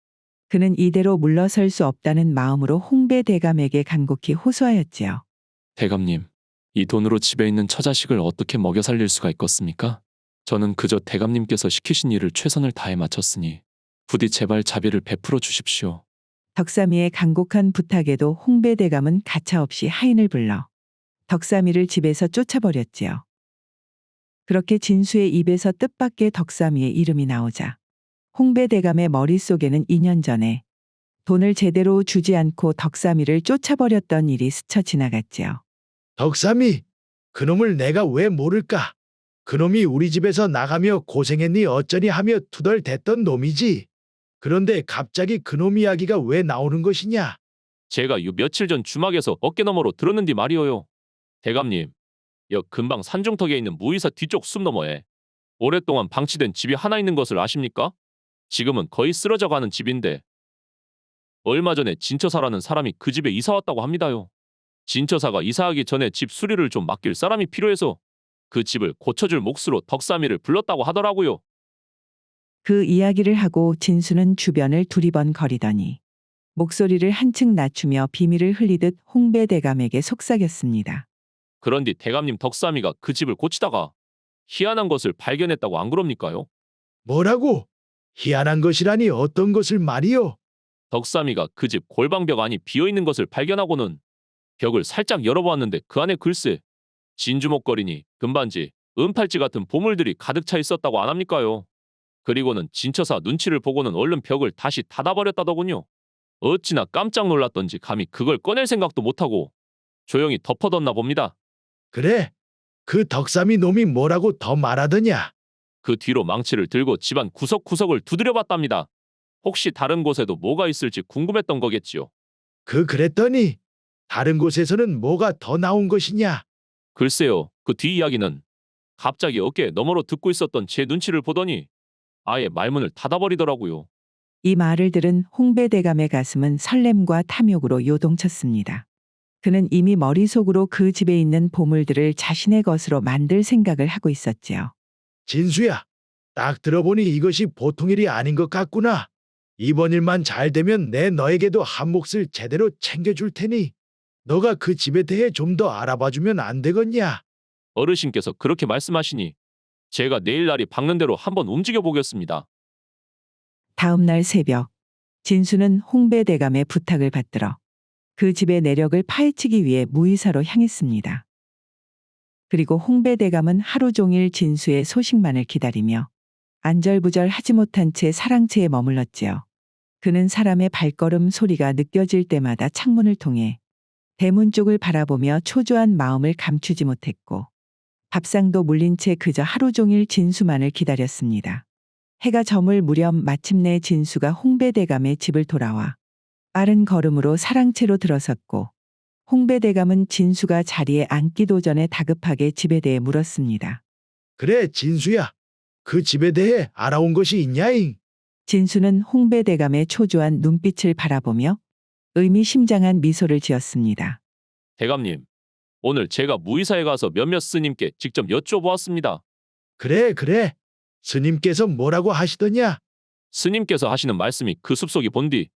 그는 이대로 물러설 수 없다는 마음으로 홍배 대감에게 간곡히 호소하였지요.
대감님, 이 돈으로 집에 있는 처자식을 어떻게 먹여 살릴 수가 있겠습니까? 저는 그저 대감님께서 시키신 일을 최선을 다해 마쳤으니 부디 제발 자비를 베풀어 주십시오.
덕삼이의 간곡한 부탁에도 홍배 대감은 가차없이 하인을 불러 덕삼이를 집에서 쫓아버렸지요. 그렇게 진수의 입에서 뜻밖의 덕삼이의 이름이 나오자 홍배 대감의 머릿속에는 2년 전에 돈을 제대로 주지 않고 덕삼이를 쫓아버렸던 일이 스쳐 지나갔지요.
덕삼이, 그놈을 내가 왜 모를까? 그놈이 우리 집에서 나가며 고생했니 어쩌니 하며 투덜댔던 놈이지. 그런데 갑자기 그놈 이야기가 왜 나오는 것이냐?
제가 요 며칠 전 주막에서 어깨너머로 들었는디 말이오요. 대감님, 역 근방 산중턱에 있는 무이사 뒤쪽 숲 너머에 오랫동안 방치된 집이 하나 있는 것을 아십니까? 지금은 거의 쓰러져가는 집인데 얼마 전에 진처사라는 사람이 그 집에 이사 왔다고 합니다요. 진처사가 이사하기 전에 집 수리를 좀 맡길 사람이 필요해서 그 집을 고쳐줄 몫으로 덕삼이를 불렀다고 하더라고요.
그 이야기를 하고 진수는 주변을 두리번거리더니 목소리를 한층 낮추며 비밀을 흘리듯 홍배 대감에게 속삭였습니다.
그런데 대감님 덕삼이가 그 집을 고치다가 희한한 것을 발견했다고 안 그럽니까요?
뭐라고? 희한한 것이라니 어떤 것을 말이요?
덕삼이가 그 집 골방벽 안이 비어있는 것을 발견하고는 벽을 살짝 열어보았는데 그 안에 글쎄 진주목걸이니 금반지, 은팔찌 같은 보물들이 가득 차 있었다고 안 합니까요? 그리고는 진처사 눈치를 보고는 얼른 벽을 다시 닫아버렸다더군요. 어찌나 깜짝 놀랐던지 감히 그걸 꺼낼 생각도 못하고 조용히 덮어뒀나 봅니다.
그래? 그 덕삼이 놈이 뭐라고 더 말하더냐?
그 뒤로 망치를 들고 집안 구석구석을 두드려봤답니다. 혹시 다른 곳에도 뭐가 있을지 궁금했던 거겠지요.
그랬더니 다른 곳에서는 뭐가 더 나온 것이냐?
글쎄요, 그 뒤 이야기는 갑자기 어깨 너머로 듣고 있었던 제 눈치를 보더니 아예 말문을 닫아버리더라고요.
이 말을 들은 홍배 대감의 가슴은 설렘과 탐욕으로 요동쳤습니다. 그는 이미 머릿속으로 그 집에 있는 보물들을 자신의 것으로 만들 생각을 하고 있었지요.
진수야, 딱 들어보니 이것이 보통 일이 아닌 것 같구나. 이번 일만 잘 되면 내 너에게도 한 몫을 제대로 챙겨줄 테니 너가 그 집에 대해 좀 더 알아봐주면 안 되겠냐?
어르신께서 그렇게 말씀하시니 제가 내일 날이 밝는 대로 한번 움직여 보겠습니다.
다음 날 새벽, 진수는 홍배 대감의 부탁을 받들어 그 집의 내력을 파헤치기 위해 무이사로 향했습니다. 그리고 홍배 대감은 하루 종일 진수의 소식만을 기다리며 안절부절 하지 못한 채 사랑채에 머물렀지요. 그는 사람의 발걸음 소리가 느껴질 때마다 창문을 통해 대문 쪽을 바라보며 초조한 마음을 감추지 못했고 밥상도 물린 채 그저 하루 종일 진수만을 기다렸습니다. 해가 저물 무렵 마침내 진수가 홍배 대감의 집을 돌아와 빠른 걸음으로 사랑채로 들어섰고 홍배 대감은 진수가 자리에 앉기도 전에 다급하게 집에 대해 물었습니다.
그래, 진수야. 그 집에 대해 알아온 것이 있냐잉?
진수는 홍배 대감의 초조한 눈빛을 바라보며 의미심장한 미소를 지었습니다.
대감님, 오늘 제가 무이사에 가서 몇몇 스님께 직접 여쭤보았습니다.
그래. 스님께서 뭐라고 하시더냐?
스님께서 하시는 말씀이 그 숲속이 본디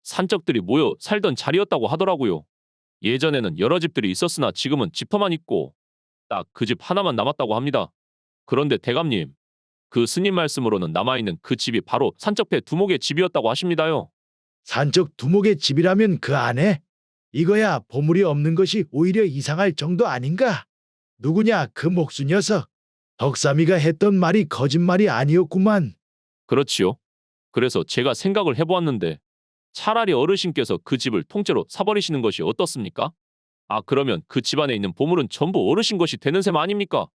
산적들이 모여 살던 자리였다고 하더라고요. 예전에는 여러 집들이 있었으나 지금은 집터만 있고 딱 그 집 하나만 남았다고 합니다. 그런데 대감님, 그 스님 말씀으로는 남아있는 그 집이 바로 산적배 두목의 집이었다고 하십니다요.
산적 두목의 집이라면 그 안에 이거야 보물이 없는 것이 오히려 이상할 정도 아닌가? 누구냐 그 목수 녀석. 덕삼이가 했던 말이 거짓말이 아니었구만.
그렇지요. 그래서 제가 생각을 해보았는데 차라리 어르신께서 그 집을 통째로 사버리시는 것이 어떻습니까? 아, 그러면 그 집안에 있는 보물은 전부 어르신 것이 되는 셈 아닙니까?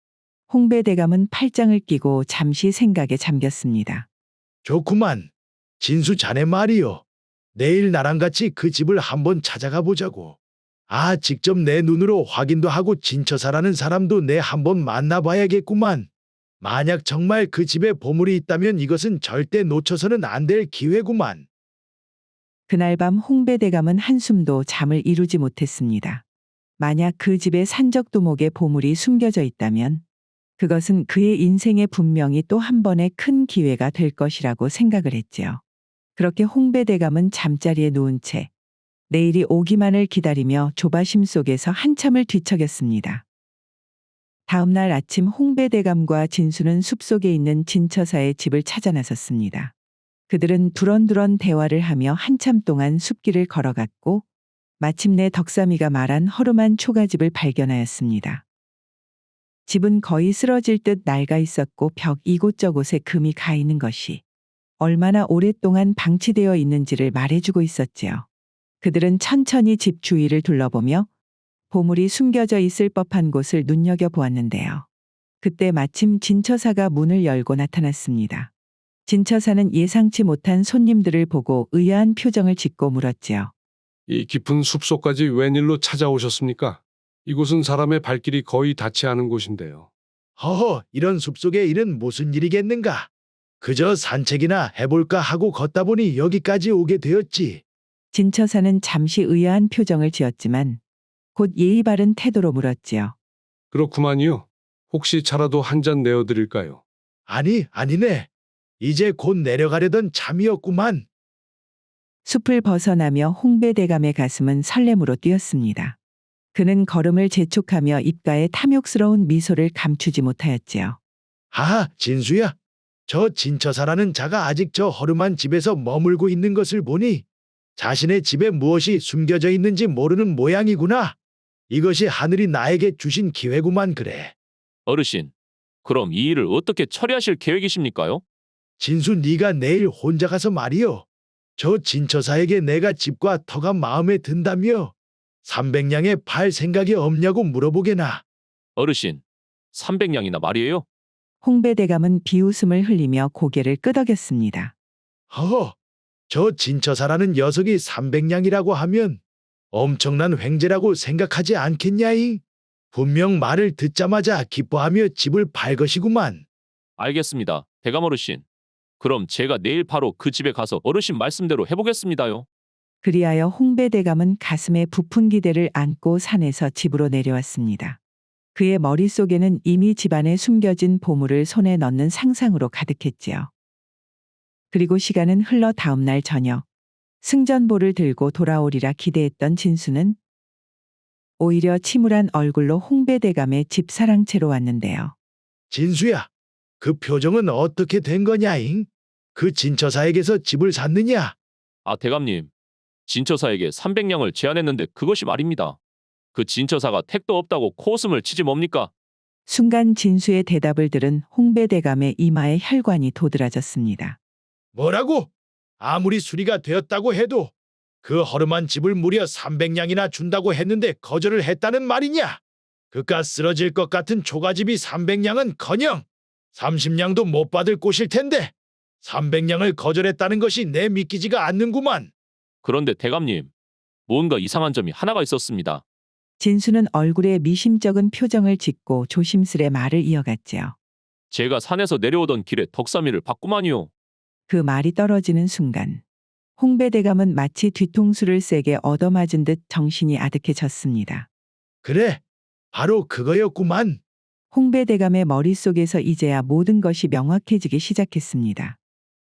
홍배 대감은 팔짱을 끼고 잠시 생각에 잠겼습니다.
좋구만. 진수 자네 말이요. 내일 나랑 같이 그 집을 한번 찾아가 보자고. 아, 직접 내 눈으로 확인도 하고 진처사라는 사람도 내 한번 만나봐야겠구만. 만약 정말 그 집에 보물이 있다면 이것은 절대 놓쳐서는 안 될 기회구만.
그날 밤 홍배대감은 한숨도 잠을 이루지 못했습니다. 만약 그 집에 산적두목의 보물이 숨겨져 있다면 그것은 그의 인생에 분명히 또 한 번의 큰 기회가 될 것이라고 생각을 했지요. 그렇게 홍배대감은 잠자리에 누운 채 내일이 오기만을 기다리며 조바심 속에서 한참을 뒤척였습니다. 다음 날 아침 홍배대감과 진수는 숲속에 있는 진처사의 집을 찾아 나섰습니다. 그들은 두런두런 대화를 하며 한참 동안 숲길을 걸어갔고 마침내 덕삼이가 말한 허름한 초가집을 발견하였습니다. 집은 거의 쓰러질 듯 낡아 있었고 벽 이곳저곳에 금이 가 있는 것이 얼마나 오랫동안 방치되어 있는지를 말해주고 있었지요. 그들은 천천히 집 주위를 둘러보며 보물이 숨겨져 있을 법한 곳을 눈여겨보았는데요. 그때 마침 진처사가 문을 열고 나타났습니다. 진처사는 예상치 못한 손님들을 보고 의아한 표정을 짓고 물었지요.
이 깊은 숲속까지 웬일로 찾아오셨습니까? 이곳은 사람의 발길이 거의 닿지 않은 곳인데요.
허허, 이런 숲속의 일은 무슨 일이겠는가? 그저 산책이나 해볼까 하고 걷다 보니 여기까지 오게 되었지.
진처사는 잠시 의아한 표정을 지었지만 곧 예의 바른 태도로 물었지요.
그렇구만요. 혹시 차라도 한 잔 내어드릴까요?
아니네. 이제 곧 내려가려던 참이었구만.
숲을 벗어나며 홍배대감의 가슴은 설렘으로 뛰었습니다. 그는 걸음을 재촉하며 입가에 탐욕스러운 미소를 감추지 못하였지요.
하하, 진수야. 저 진처사라는 자가 아직 저 허름한 집에서 머물고 있는 것을 보니 자신의 집에 무엇이 숨겨져 있는지 모르는 모양이구나. 이것이 하늘이 나에게 주신 기회구만 그래.
어르신, 그럼 이 일을 어떻게 처리하실 계획이십니까요?
진수 네가 내일 혼자 가서 말이요. 저 진처사에게 내가 집과 터가 마음에 든다며 300냥에 팔 생각이 없냐고 물어보게나.
어르신, 300냥이나 말이에요?
홍배대감은 비웃음을 흘리며 고개를 끄덕였습니다.
허허, 저 진처사라는 녀석이 300냥이라고 하면 엄청난 횡재라고 생각하지 않겠냐잉? 분명 말을 듣자마자 기뻐하며 집을 팔 것이구만.
알겠습니다, 대감 어르신. 그럼 제가 내일 바로 그 집에 가서 어르신 말씀대로 해보겠습니다요.
그리하여 홍배대감은 가슴에 부푼 기대를 안고 산에서 집으로 내려왔습니다. 그의 머릿속에는 이미 집안에 숨겨진 보물을 손에 넣는 상상으로 가득했지요. 그리고 시간은 흘러 다음 날 저녁 승전보를 들고 돌아오리라 기대했던 진수는 오히려 침울한 얼굴로 홍배대감의 집 사랑채로 왔는데요.
진수야, 그 표정은 어떻게 된 거냐잉? 그 진처사에게서 집을 샀느냐?
아, 대감님. 진처사에게 300냥을 제안했는데 그것이 말입니다. 그 진처사가 택도 없다고 코웃음을 치지 뭡니까?
순간 진수의 대답을 들은 홍배대감의 이마에 혈관이 도드라졌습니다.
뭐라고? 아무리 수리가 되었다고 해도 그 허름한 집을 무려 300냥이나 준다고 했는데 거절을 했다는 말이냐? 그깟 쓰러질 것 같은 초가집이 300냥은커녕 30냥도 못 받을 곳일 텐데 300냥을 거절했다는 것이 내 믿기지가 않는구만.
그런데 대감님, 뭔가 이상한 점이 하나가 있었습니다.
진수는 얼굴에 미심쩍은 표정을 짓고 조심스레 말을 이어갔지요.
제가 산에서 내려오던 길에 덕삼이를 봤구만요.
그 말이 떨어지는 순간 홍배대감은 마치 뒤통수를 세게 얻어맞은 듯 정신이 아득해졌습니다.
그래, 바로 그거였구만.
홍배대감의 머릿속에서 이제야 모든 것이 명확해지기 시작했습니다.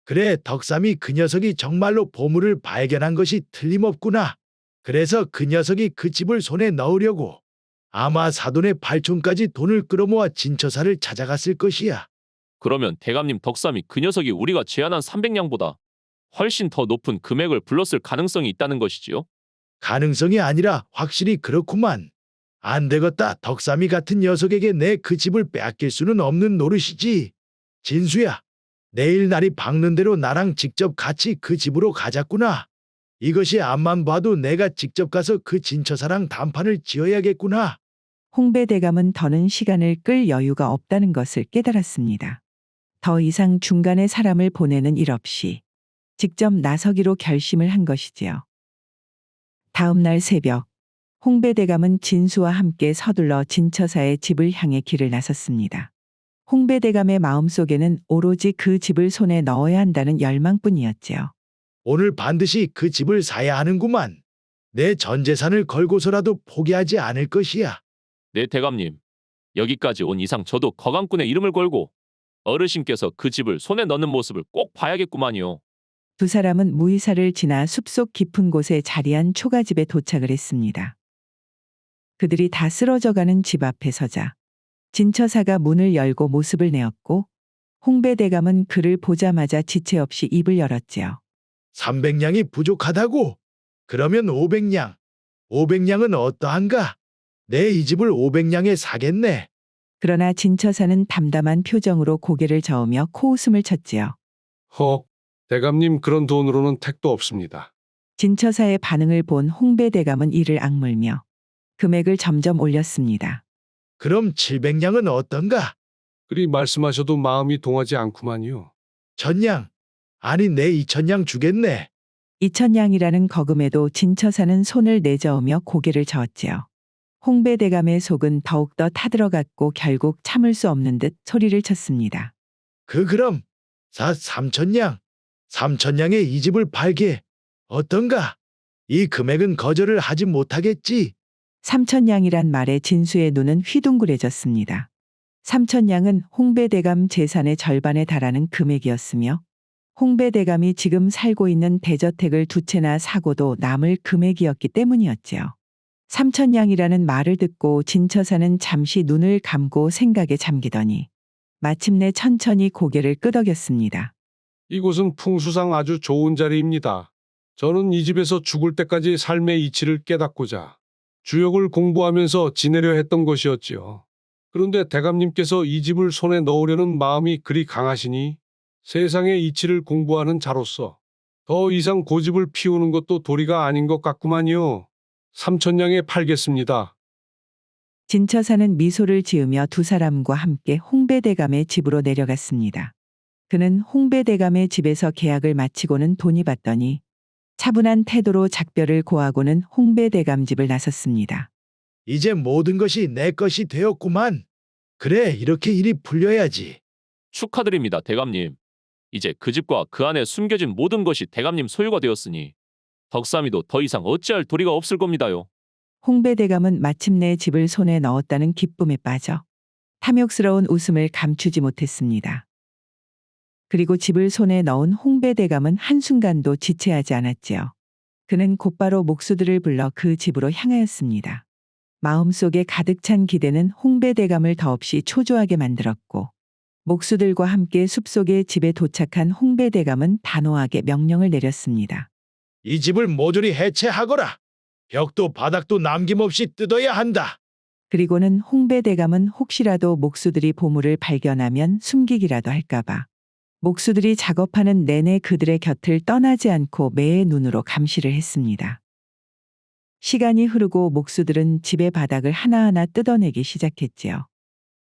그래, 덕삼이 그 녀석이 정말로 보물을 발견한 것이 틀림없구나. 그래서 그 녀석이 그 집을 손에 넣으려고 아마 사돈의 발촌까지 돈을 끌어모아 진처사를 찾아갔을 것이야.
그러면 대감님 덕삼이 그 녀석이 우리가 제안한 300냥보다 훨씬 더 높은 금액을 불렀을 가능성이 있다는 것이지요?
가능성이 아니라 확실히 그렇구만. 안 되겠다. 덕삼이 같은 녀석에게 내 그 집을 빼앗길 수는 없는 노릇이지. 진수야, 내일 날이 밝는 대로 나랑 직접 같이 그 집으로 가자꾸나. 이것이 앞만 봐도 내가 직접 가서 그 진처사랑 단판을 지어야겠구나.
홍배대감은 더는 시간을 끌 여유가 없다는 것을 깨달았습니다. 더 이상 중간에 사람을 보내는 일 없이 직접 나서기로 결심을 한 것이지요. 다음 날 새벽, 홍배대감은 진수와 함께 서둘러 진처사의 집을 향해 길을 나섰습니다. 홍배대감의 마음속에는 오로지 그 집을 손에 넣어야 한다는 열망뿐이었지요.
오늘 반드시 그 집을 사야 하는구만. 내 전 재산을 걸고서라도 포기하지 않을 것이야.
네, 대감님. 여기까지 온 이상 저도 거강꾼의 이름을 걸고 어르신께서 그 집을 손에 넣는 모습을 꼭 봐야겠구만요.
두 사람은 무이사를 지나 숲속 깊은 곳에 자리한 초가집에 도착을 했습니다. 그들이 다 쓰러져가는 집 앞에 서자 진처사가 문을 열고 모습을 내었고 홍배대감은 그를 보자마자 지체 없이 입을 열었지요.
300냥이 부족하다고? 그러면 500냥. 500냥은 어떠한가? 내 이 집을 500냥에 사겠네.
그러나 진처사는 담담한 표정으로 고개를 저으며 코웃음을 쳤지요.
헉, 대감님 그런 돈으로는 택도 없습니다.
진처사의 반응을 본 홍배대감은 이를 악물며 금액을 점점 올렸습니다.
그럼 700냥은 어떤가?
그리 말씀하셔도 마음이 동하지 않구만요.
1000냥. 아니 내 2000냥 주겠네.
2000냥이라는 거금에도 진처사는 손을 내저으며 고개를 저었지요. 홍배대감의 속은 더욱더 타들어갔고 결국 참을 수 없는 듯 소리를 쳤습니다.
그럼 3000냥. 3000냥에 이 집을 팔게. 어떤가? 이 금액은 거절을 하지 못하겠지.
3000냥이란 말에 진수의 눈은 휘둥그레졌습니다. 3000냥은 홍배대감 재산의 절반에 달하는 금액이었으며 홍배대감이 지금 살고 있는 대저택을 두 채나 사고도 남을 금액이었기 때문이었지요. 3000냥이라는 말을 듣고 진처사는 잠시 눈을 감고 생각에 잠기더니 마침내 천천히 고개를 끄덕였습니다.
이곳은 풍수상 아주 좋은 자리입니다. 저는 이 집에서 죽을 때까지 삶의 이치를 깨닫고자 주역을 공부하면서 지내려 했던 것이었지요. 그런데 대감님께서 이 집을 손에 넣으려는 마음이 그리 강하시니 세상의 이치를 공부하는 자로서 더 이상 고집을 피우는 것도 도리가 아닌 것 같구만요. 3000냥에 팔겠습니다.
진처사는 미소를 지으며 두 사람과 함께 홍배대감의 집으로 내려갔습니다. 그는 홍배대감의 집에서 계약을 마치고는 돈이 받더니 차분한 태도로 작별을 고하고는 홍배대감 집을 나섰습니다.
이제 모든 것이 내 것이 되었구만. 그래, 이렇게 일이 풀려야지.
축하드립니다, 대감님. 이제 그 집과 그 안에 숨겨진 모든 것이 대감님 소유가 되었으니 덕삼이도 더 이상 어찌할 도리가 없을 겁니다요.
홍배대감은 마침내 집을 손에 넣었다는 기쁨에 빠져 탐욕스러운 웃음을 감추지 못했습니다. 그리고 집을 손에 넣은 홍배대감은 한순간도 지체하지 않았지요. 그는 곧바로 목수들을 불러 그 집으로 향하였습니다. 마음속에 가득 찬 기대는 홍배대감을 더없이 초조하게 만들었고 목수들과 함께 숲속의 집에 도착한 홍배대감은 단호하게 명령을 내렸습니다.
이 집을 모조리 해체하거라. 벽도 바닥도 남김없이 뜯어야 한다.
그리고는 홍배대감은 혹시라도 목수들이 보물을 발견하면 숨기기라도 할까봐 목수들이 작업하는 내내 그들의 곁을 떠나지 않고 매의 눈으로 감시를 했습니다. 시간이 흐르고 목수들은 집의 바닥을 하나하나 뜯어내기 시작했지요.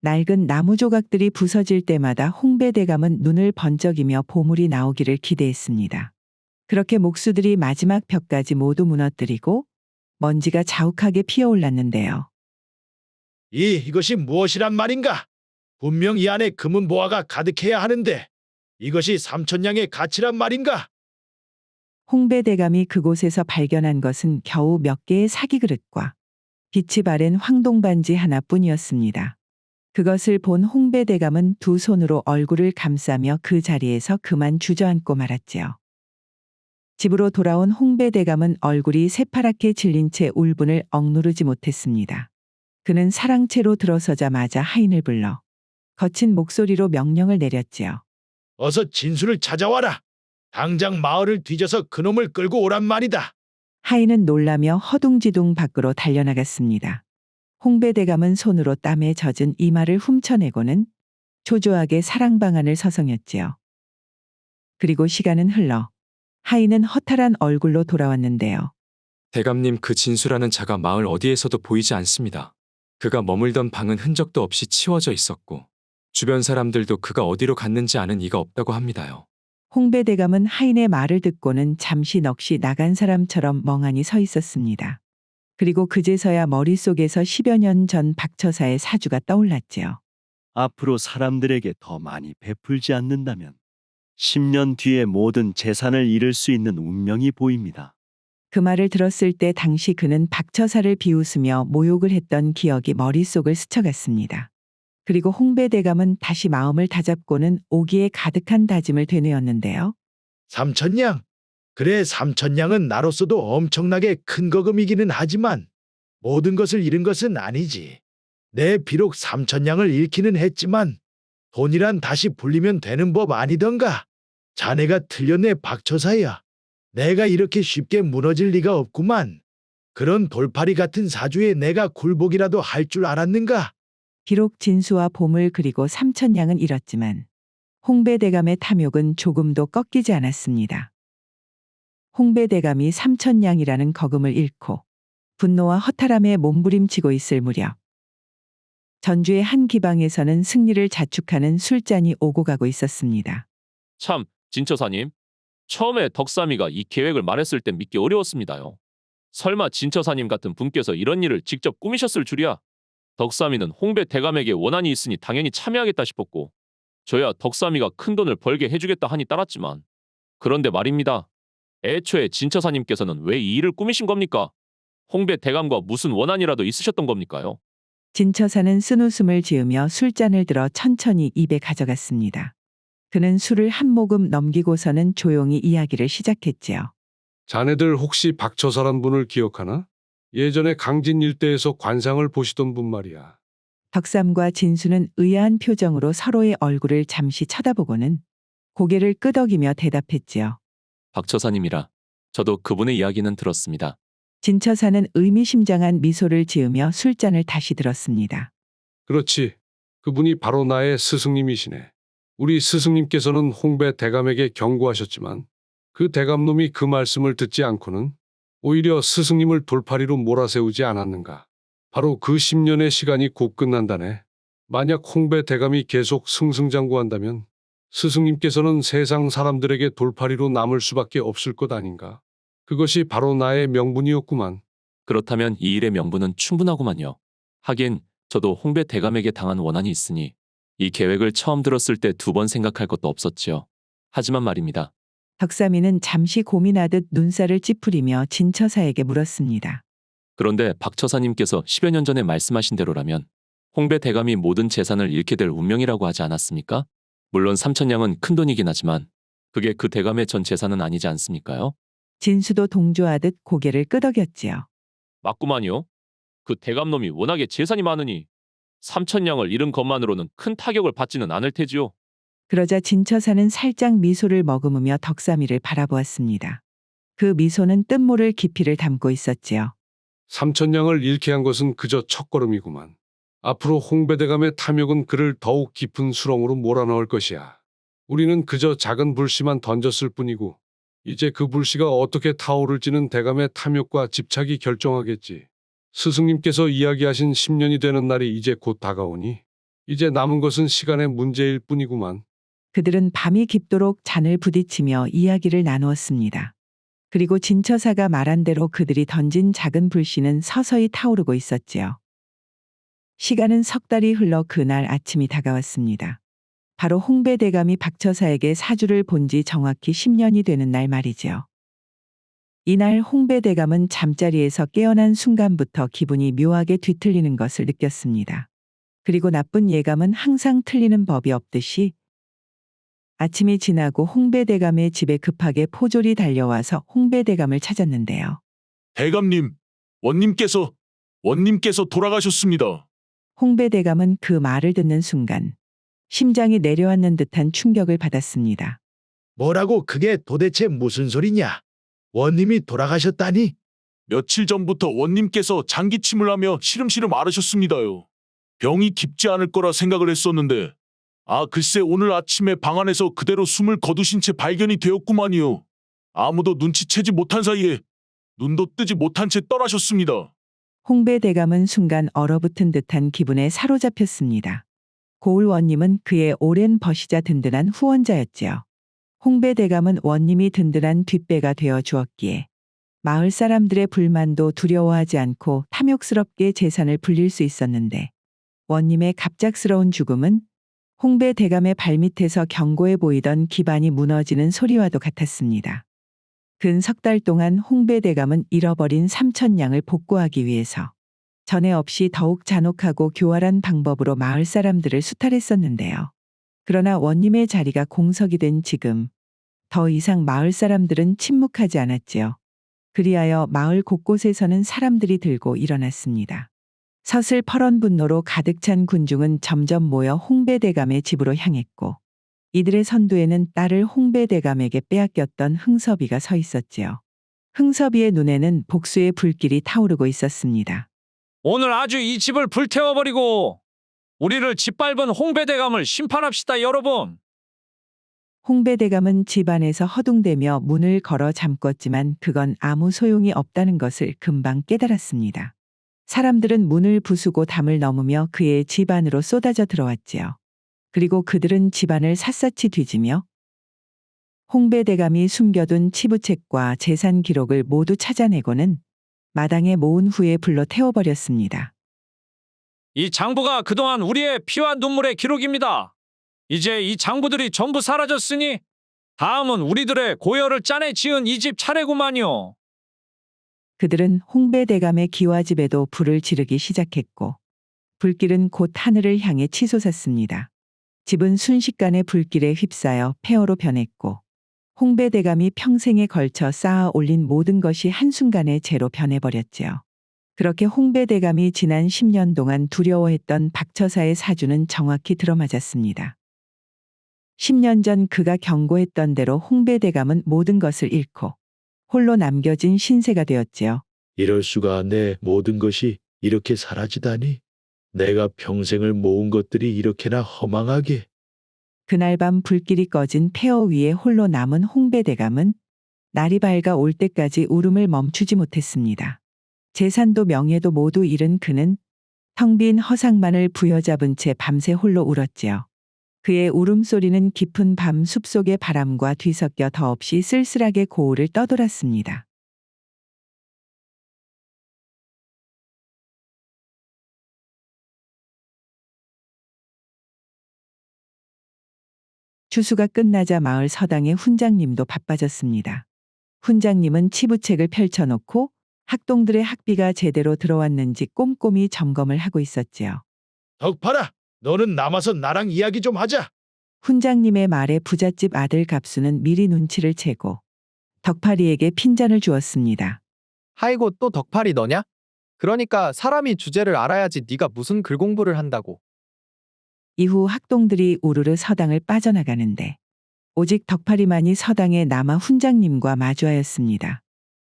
낡은 나무 조각들이 부서질 때마다 홍배대감은 눈을 번쩍이며 보물이 나오기를 기대했습니다. 그렇게 목수들이 마지막 벽까지 모두 무너뜨리고 먼지가 자욱하게 피어올랐는데요.
이것이 무엇이란 말인가? 분명 이 안에 금은 보화가 가득해야 하는데 이것이 3000냥의 가치란 말인가?
홍배대감이 그곳에서 발견한 것은 겨우 몇 개의 사기 그릇과 빛이 바랜 황동반지 하나뿐이었습니다. 그것을 본 홍배대감은 두 손으로 얼굴을 감싸며 그 자리에서 그만 주저앉고 말았지요. 집으로 돌아온 홍배대감은 얼굴이 새파랗게 질린 채 울분을 억누르지 못했습니다. 그는 사랑채로 들어서자마자 하인을 불러 거친 목소리로 명령을 내렸지요.
어서 진수를 찾아와라. 당장 마을을 뒤져서 그놈을 끌고 오란 말이다.
하인은 놀라며 허둥지둥 밖으로 달려나갔습니다. 홍배대감은 손으로 땀에 젖은 이마를 훔쳐내고는 초조하게 사랑방안을 서성였지요. 그리고 시간은 흘러 하인은 허탈한 얼굴로 돌아왔는데요.
대감님, 그 진수라는 자가 마을 어디에서도 보이지 않습니다. 그가 머물던 방은 흔적도 없이 치워져 있었고 주변 사람들도 그가 어디로 갔는지 아는 이가 없다고 합니다요.
홍배대감은 하인의 말을 듣고는 잠시 넋이 나간 사람처럼 멍하니 서 있었습니다. 그리고 그제서야 머릿속에서 10여 년 전 박처사의 사주가 떠올랐지요.
앞으로 사람들에게 더 많이 베풀지 않는다면 10년 뒤에 모든 재산을 잃을 수 있는 운명이 보입니다.
그 말을 들었을 때 당시 그는 박처사를 비웃으며 모욕을 했던 기억이 머릿속을 스쳐갔습니다. 그리고 홍배대감은 다시 마음을 다잡고는 오기에 가득한 다짐을 되뇌었는데요.
삼천냥. 그래, 삼천냥은 나로서도 엄청나게 큰 거금이기는 하지만 모든 것을 잃은 것은 아니지. 내 비록 삼천냥을 잃기는 했지만 돈이란 다시 불리면 되는 법 아니던가. 자네가 틀렸네, 박처사야. 내가 이렇게 쉽게 무너질 리가 없구만. 그런 돌팔이 같은 사주에 내가 굴복이라도 할 줄 알았는가?
비록 진수와 봄을 그리고 삼천냥은 잃었지만 홍배대감의 탐욕은 조금도 꺾이지 않았습니다. 홍배대감이 삼천냥이라는 거금을 잃고 분노와 허탈함에 몸부림치고 있을 무렵 전주의 한 기방에서는 승리를 자축하는 술잔이 오고 가고 있었습니다.
참, 진처사님. 처음에 덕삼이가 이 계획을 말했을 땐 믿기 어려웠습니다요. 설마 진처사님 같은 분께서 이런 일을 직접 꾸미셨을 줄이야. 덕삼이는 홍배 대감에게 원한이 있으니 당연히 참여하겠다 싶었고 저야 덕삼이가 큰 돈을 벌게 해주겠다 하니 따랐지만 그런데 말입니다. 애초에 진처사님께서는 왜 이 일을 꾸미신 겁니까? 홍배 대감과 무슨 원한이라도 있으셨던 겁니까요?
진처사는 쓴웃음을 지으며 술잔을 들어 천천히 입에 가져갔습니다. 그는 술을 한 모금 넘기고서는 조용히 이야기를 시작했지요.
자네들 혹시 박처사란 분을 기억하나? 예전에 강진 일대에서 관상을 보시던 분 말이야.
덕삼과 진수는 의아한 표정으로 서로의 얼굴을 잠시 쳐다보고는 고개를 끄덕이며 대답했지요.
박처사님이라 저도 그분의 이야기는 들었습니다.
진처사는 의미심장한 미소를 지으며 술잔을 다시 들었습니다.
그렇지. 그분이 바로 나의 스승님이시네. 우리 스승님께서는 홍배 대감에게 경고하셨지만 그 대감놈이 그 말씀을 듣지 않고는 오히려 스승님을 돌팔이로 몰아세우지 않았는가. 바로 그 10년의 시간이 곧 끝난다네. 만약 홍배 대감이 계속 승승장구한다면 스승님께서는 세상 사람들에게 돌팔이로 남을 수밖에 없을 것 아닌가. 그것이 바로 나의 명분이었구만.
그렇다면 이 일의 명분은 충분하구만요. 하긴 저도 홍배 대감에게 당한 원한이 있으니 이 계획을 처음 들었을 때 2번 생각할 것도 없었지요. 하지만 말입니다.
덕삼이는 잠시 고민하듯 눈살을 찌푸리며 진처사에게 물었습니다.
그런데 박처사님께서 10여 년 전에 말씀하신 대로라면 홍배 대감이 모든 재산을 잃게 될 운명이라고 하지 않았습니까? 물론 삼천냥은 큰 돈이긴 하지만 그게 그 대감의 전 재산은 아니지 않습니까요?
진수도 동조하듯 고개를 끄덕였지요.
맞구만요. 그 대감놈이 워낙에 재산이 많으니 삼천냥을 잃은 것만으로는 큰 타격을 받지는 않을 테지요.
그러자 진처사는 살짝 미소를 머금으며 덕삼이를 바라보았습니다. 그 미소는 뜬모를 깊이를 담고 있었지요.
삼천냥을 잃게 한 것은 그저 첫걸음이구만. 앞으로 홍배대감의 탐욕은 그를 더욱 깊은 수렁으로 몰아넣을 것이야. 우리는 그저 작은 불씨만 던졌을 뿐이고 이제 그 불씨가 어떻게 타오를지는 대감의 탐욕과 집착이 결정하겠지. 스승님께서 이야기하신 10년이 되는 날이 이제 곧 다가오니 이제 남은 것은 시간의 문제일 뿐이구만.
그들은 밤이 깊도록 잔을 부딪히며 이야기를 나누었습니다. 그리고 진처사가 말한 대로 그들이 던진 작은 불씨는 서서히 타오르고 있었지요. 시간은 석 달이 흘러 그날 아침이 다가왔습니다. 바로 홍배대감이 박처사에게 사주를 본 지 정확히 10년이 되는 날 말이지요. 이날 홍배대감은 잠자리에서 깨어난 순간부터 기분이 묘하게 뒤틀리는 것을 느꼈습니다. 그리고 나쁜 예감은 항상 틀리는 법이 없듯이 아침이 지나고 홍배대감의 집에 급하게 포졸이 달려와서 홍배대감을 찾았는데요.
대감님, 원님께서 돌아가셨습니다.
홍배대감은 그 말을 듣는 순간 심장이 내려앉는 듯한 충격을 받았습니다.
뭐라고, 그게 도대체 무슨 소리냐? 원님이 돌아가셨다니?
며칠 전부터 원님께서 장기침을 하며 시름시름 앓으셨습니다요. 병이 깊지 않을 거라 생각을 했었는데 글쎄 오늘 아침에 방 안에서 그대로 숨을 거두신 채 발견이 되었구만요. 아무도 눈치채지 못한 사이에 눈도 뜨지 못한 채 떠나셨습니다.
홍배대감은 순간 얼어붙은 듯한 기분에 사로잡혔습니다. 고을 원님은 그의 오랜 벗이자 든든한 후원자였지요. 홍배대감은 원님이 든든한 뒷배가 되어 주었기에 마을 사람들의 불만도 두려워하지 않고 탐욕스럽게 재산을 불릴 수 있었는데 원님의 갑작스러운 죽음은 홍배 대감의 발밑에서 견고해 보이던 기반이 무너지는 소리와도 같았습니다. 근 석 달 동안 홍배 대감은 잃어버린 3,000냥을 복구하기 위해서 전에 없이 더욱 잔혹하고 교활한 방법으로 마을 사람들을 수탈했었는데요. 그러나 원님의 자리가 공석이 된 지금 더 이상 마을 사람들은 침묵하지 않았지요. 그리하여 마을 곳곳에서는 사람들이 들고 일어났습니다. 서슬퍼런 분노로 가득 찬 군중은 점점 모여 홍배대감의 집으로 향했고 이들의 선두에는 딸을 홍배대감에게 빼앗겼던 흥섭이가 서 있었지요. 흥섭이의 눈에는 복수의 불길이 타오르고 있었습니다.
오늘 아주 이 집을 불태워버리고 우리를 짓밟은 홍배대감을 심판합시다, 여러분.
홍배대감은 집 안에서 허둥대며 문을 걸어 잠궜지만 그건 아무 소용이 없다는 것을 금방 깨달았습니다. 사람들은 문을 부수고 담을 넘으며 그의 집 안으로 쏟아져 들어왔지요. 그리고 그들은 집안을 샅샅이 뒤지며 홍배대감이 숨겨둔 치부책과 재산 기록을 모두 찾아내고는 마당에 모은 후에 불러 태워버렸습니다.
이 장부가 그동안 우리의 피와 눈물의 기록입니다. 이제 이 장부들이 전부 사라졌으니 다음은 우리들의 고열을 짜내 지은 이 집 차례구만요.
그들은 홍배대감의 기와집에도 불을 지르기 시작했고 불길은 곧 하늘을 향해 치솟았습니다. 집은 순식간에 불길에 휩싸여 폐허로 변했고 홍배대감이 평생에 걸쳐 쌓아 올린 모든 것이 한순간에 재로 변해버렸지요. 그렇게 홍배대감이 지난 10년 동안 두려워했던 박처사의 사주는 정확히 들어맞았습니다. 10년 전 그가 경고했던 대로 홍배대감은 모든 것을 잃고 홀로 남겨진 신세가 되었지요.
이럴 수가 내 모든 것이 이렇게 사라지다니. 내가 평생을 모은 것들이 이렇게나 허망하게.
그날 밤 불길이 꺼진 폐허 위에 홀로 남은 홍배대감은 날이 밝아 올 때까지 울음을 멈추지 못했습니다. 재산도 명예도 모두 잃은 그는 텅 빈 허상만을 부여잡은 채 밤새 홀로 울었지요. 그의 울음소리는 깊은 밤 숲속의 바람과 뒤섞여 더없이 쓸쓸하게 고울을 떠돌았습니다. 추수가 끝나자 마을 서당의 훈장님도 바빠졌습니다. 훈장님은 치부책을 펼쳐놓고 학동들의 학비가 제대로 들어왔는지 꼼꼼히 점검을 하고 있었지요.
덕팔아, 너는 남아서 나랑 이야기 좀 하자.
훈장님의 말에 부잣집 아들 갑수는 미리 눈치를 채고 덕팔이에게 핀잔을 주었습니다.
아이고 또 덕팔이 너냐? 그러니까 사람이 주제를 알아야지 네가 무슨 글 공부를 한다고.
이후 학동들이 우르르 서당을 빠져나가는데 오직 덕팔이만이 서당에 남아 훈장님과 마주하였습니다.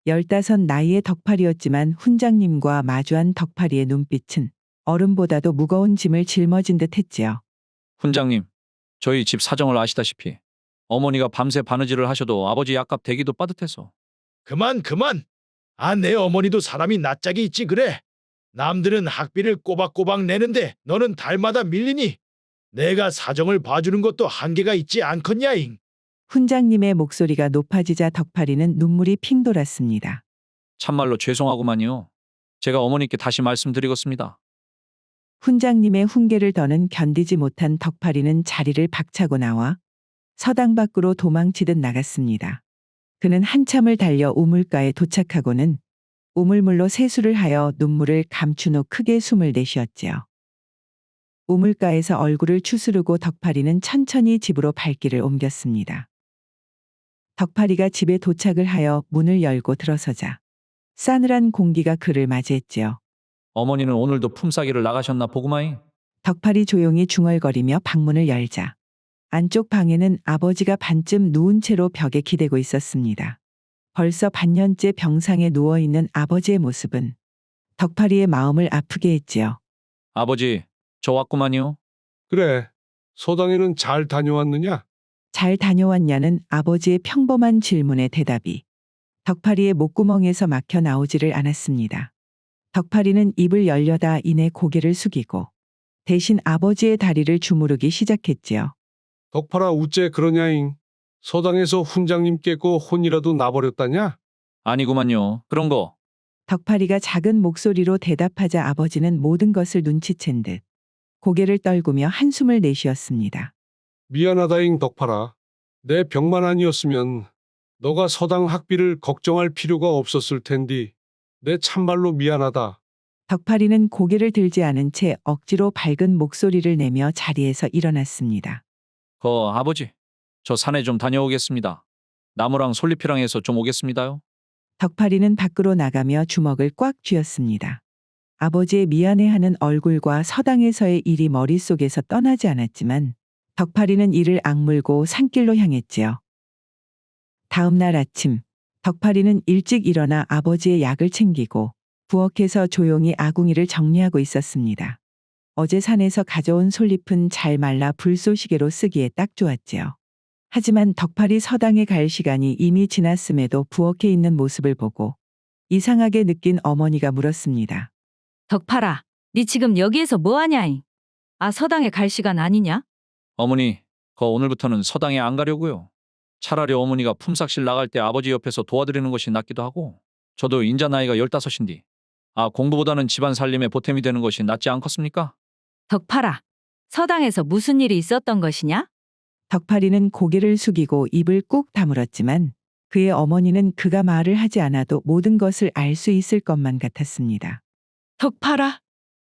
15 나이의 덕팔이였지만 훈장님과 마주한 덕팔이의 눈빛은 얼음보다도 무거운 짐을 짊어진 듯 했지요.
훈장님, 저희 집 사정을 아시다시피 어머니가 밤새 바느질을 하셔도 아버지 약값 대기도 빠듯해서.
그만. 내 어머니도 사람이 낯짝이 있지 그래. 남들은 학비를 꼬박꼬박 내는데 너는 달마다 밀리니 내가 사정을 봐주는 것도 한계가 있지 않겠냐잉.
훈장님의 목소리가 높아지자 덕팔이는 눈물이 핑 돌았습니다.
참말로 죄송하구만요. 제가 어머니께 다시 말씀드리겠습니다.
훈장님의 훈계를 더는 견디지 못한 덕팔이는 자리를 박차고 나와 서당 밖으로 도망치듯 나갔습니다. 그는 한참을 달려 우물가에 도착하고는 우물물로 세수를 하여 눈물을 감춘 후 크게 숨을 내쉬었지요. 우물가에서 얼굴을 추스르고 덕팔이는 천천히 집으로 발길을 옮겼습니다. 덕팔이가 집에 도착을 하여 문을 열고 들어서자 싸늘한 공기가 그를 맞이했지요.
어머니는 오늘도 품싸기를 나가셨나 보구마이.
덕팔이 조용히 중얼거리며 방문을 열자 안쪽 방에는 아버지가 반쯤 누운 채로 벽에 기대고 있었습니다. 벌써 반년째 병상에 누워있는 아버지의 모습은 덕팔이의 마음을 아프게 했지요.
아버지, 저 왔구만요.
그래, 서당에는 잘 다녀왔느냐?
잘 다녀왔냐는 아버지의 평범한 질문의 대답이 덕팔이의 목구멍에서 막혀 나오지를 않았습니다. 덕팔이는 입을 열려다 이내 고개를 숙이고 대신 아버지의 다리를 주무르기 시작했지요.
덕팔아 우째 그러냐잉? 서당에서 훈장님께 그 혼이라도 나버렸다냐?
아니구만요. 그런 거.
덕팔이가 작은 목소리로 대답하자 아버지는 모든 것을 눈치챈 듯 고개를 떨구며 한숨을 내쉬었습니다.
미안하다잉 덕팔아. 내 병만 아니었으면 너가 서당 학비를 걱정할 필요가 없었을 텐디. 내 참말로 미안하다.
덕파리는 고개를 들지 않은 채 억지로 밝은 목소리를 내며 자리에서 일어났습니다.
아버지, 저 산에 좀 다녀오겠습니다. 나무랑 솔잎이랑 해서 좀 오겠습니다요.
덕파리는 밖으로 나가며 주먹을 꽉 쥐었습니다. 아버지의 미안해하는 얼굴과 서당에서의 일이 머릿속에서 떠나지 않았지만 덕파리는 이를 악물고 산길로 향했지요. 다음 날 아침, 덕파리는 일찍 일어나 아버지의 약을 챙기고 부엌에서 조용히 아궁이를 정리하고 있었습니다. 어제 산에서 가져온 솔잎은 잘 말라 불쏘시개로 쓰기에 딱 좋았지요. 하지만 덕파리 서당에 갈 시간이 이미 지났음에도 부엌에 있는 모습을 보고 이상하게 느낀 어머니가 물었습니다.
덕팔아, 니 지금 여기에서 뭐하냐잉? 서당에 갈 시간 아니냐?
어머니, 오늘부터는 서당에 안 가려고요. 차라리 어머니가 품삯실 나갈 때 아버지 옆에서 도와드리는 것이 낫기도 하고, 저도 인자 나이가 15인디. 공부보다는 집안 살림에 보탬이 되는 것이 낫지 않겠습니까?
덕팔아, 서당에서 무슨 일이 있었던 것이냐?
덕파리는 고개를 숙이고 입을 꾹 다물었지만 그의 어머니는 그가 말을 하지 않아도 모든 것을 알 수 있을 것만 같았습니다.
덕팔아,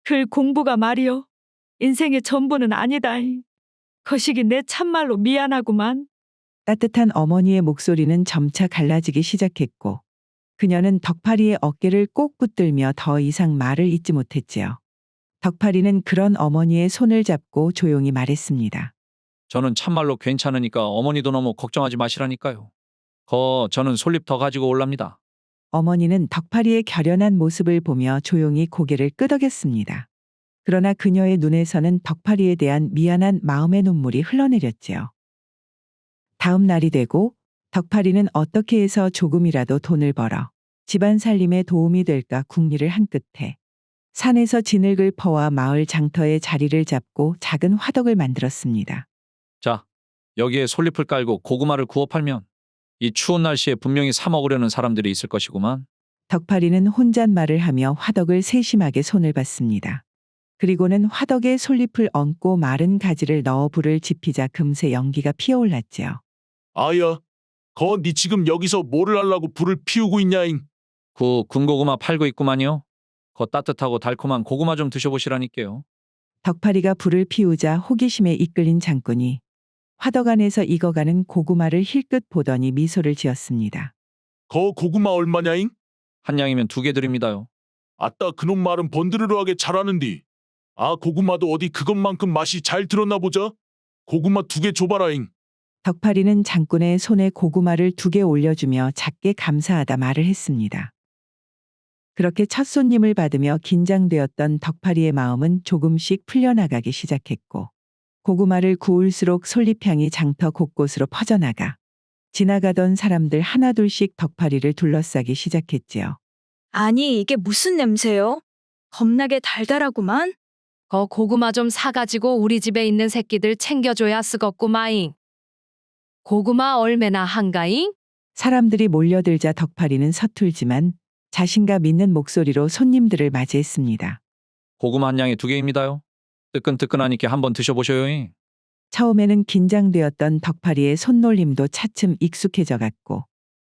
글 공부가 말이요. 인생의 전부는 아니다잉. 거시기 내 참말로 미안하구만.
따뜻한 어머니의 목소리는 점차 갈라지기 시작했고 그녀는 덕파리의 어깨를 꼭 붙들며 더 이상 말을 잇지 못했지요. 덕파리는 그런 어머니의 손을 잡고 조용히 말했습니다.
저는 참말로 괜찮으니까 어머니도 너무 걱정하지 마시라니까요. 저는 솔잎 더 가지고 올랍니다.
어머니는 덕파리의 결연한 모습을 보며 조용히 고개를 끄덕였습니다. 그러나 그녀의 눈에서는 덕파리에 대한 미안한 마음의 눈물이 흘러내렸지요. 다음 날이 되고 덕파리는 어떻게 해서 조금이라도 돈을 벌어 집안 살림에 도움이 될까 궁리를 한 끝에 산에서 진흙을 퍼와 마을 장터에 자리를 잡고 작은 화덕을 만들었습니다.
자, 여기에 솔잎을 깔고 고구마를 구워 팔면 이 추운 날씨에 분명히 사 먹으려는 사람들이 있을 것이구만.
덕파리는 혼잣말을 하며 화덕을 세심하게 손을 봤습니다. 그리고는 화덕에 솔잎을 얹고 마른 가지를 넣어 불을 지피자 금세 연기가 피어올랐지요.
아야, 니 지금 여기서 뭐를 하려고 불을 피우고 있냐잉?
군고구마 팔고 있구만요. 따뜻하고 달콤한 고구마 좀 드셔보시라니까요.
덕파리가 불을 피우자 호기심에 이끌린 장꾼이 화덕 안에서 익어가는 고구마를 힐끗 보더니 미소를 지었습니다.
고구마 얼마냐잉?
한 양이면 2개 드립니다요.
아따 그놈 말은 번드르르하게 잘하는디. 고구마도 어디 그것만큼 맛이 잘 들었나 보자. 고구마 2개 줘봐라잉.
덕파리는 장꾼의 손에 고구마를 2개 올려주며 작게 감사하다 말을 했습니다. 그렇게 첫 손님을 받으며 긴장되었던 덕파리의 마음은 조금씩 풀려나가기 시작했고 고구마를 구울수록 솔잎향이 장터 곳곳으로 퍼져나가 지나가던 사람들 하나둘씩 덕파리를 둘러싸기 시작했지요.
아니, 이게 무슨 냄새요? 겁나게 달달하구만.
고구마 좀 사가지고 우리 집에 있는 새끼들 챙겨줘야 쓰겄구마잉. 고구마 얼마나 한가잉?
사람들이 몰려들자 덕파리는 서툴지만 자신감 있는 목소리로 손님들을 맞이했습니다.
고구마 한 양에 2개입니다요. 뜨끈뜨끈하니까 한번 드셔보셔요.
처음에는 긴장되었던 덕파리의 손놀림도 차츰 익숙해져 갔고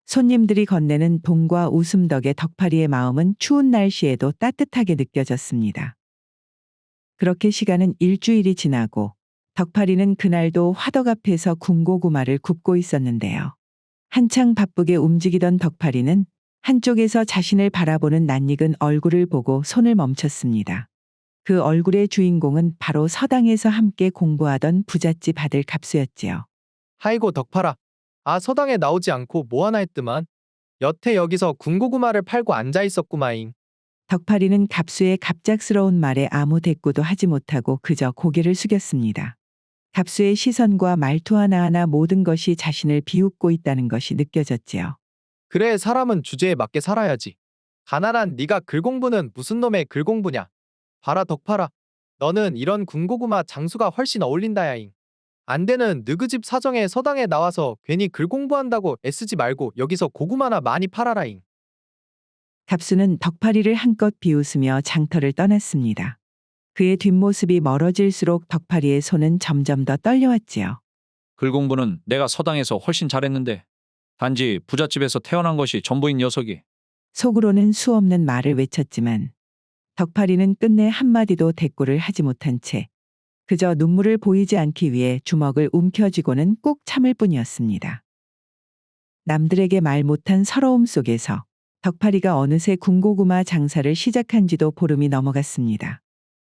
손님들이 건네는 돈과 웃음 덕에 덕파리의 마음은 추운 날씨에도 따뜻하게 느껴졌습니다. 그렇게 시간은 일주일이 지나고 덕파리는 그날도 화덕 앞에서 군고구마를 굽고 있었는데요. 한창 바쁘게 움직이던 덕파리는 한쪽에서 자신을 바라보는 낯익은 얼굴을 보고 손을 멈췄습니다. 그 얼굴의 주인공은 바로 서당에서 함께 공부하던 부잣집 아들 갑수였지요.
아이고 덕팔아. 서당에 나오지 않고 뭐하나 했더만. 여태 여기서 군고구마를 팔고 앉아 있었구마잉.
덕파리는 갑수의 갑작스러운 말에 아무 대꾸도 하지 못하고 그저 고개를 숙였습니다. 갑수의 시선과 말투 하나하나 모든 것이 자신을 비웃고 있다는 것이 느껴졌지요.
그래, 사람은 주제에 맞게 살아야지. 가난한 네가 글 공부는 무슨 놈의 글 공부냐. 봐라 덕팔아. 너는 이런 군고구마 장수가 훨씬 어울린다야잉. 안 되는 느그 집 사정에 서당에 나와서 괜히 글 공부한다고 애쓰지 말고 여기서 고구마나 많이 팔아라잉.
갑수는 덕파리를 한껏 비웃으며 장터를 떠났습니다. 그의 뒷모습이 멀어질수록 덕파리의 손은 점점 더 떨려왔지요.
글 공부는 내가 서당에서 훨씬 잘했는데 단지 부잣집에서 태어난 것이 전부인 녀석이.
속으로는 수없는 말을 외쳤지만 덕파리는 끝내 한마디도 대꾸를 하지 못한 채 그저 눈물을 보이지 않기 위해 주먹을 움켜쥐고는 꾹 참을 뿐이었습니다. 남들에게 말 못한 서러움 속에서 덕파리가 어느새 군고구마 장사를 시작한 지도 보름이 넘어갔습니다.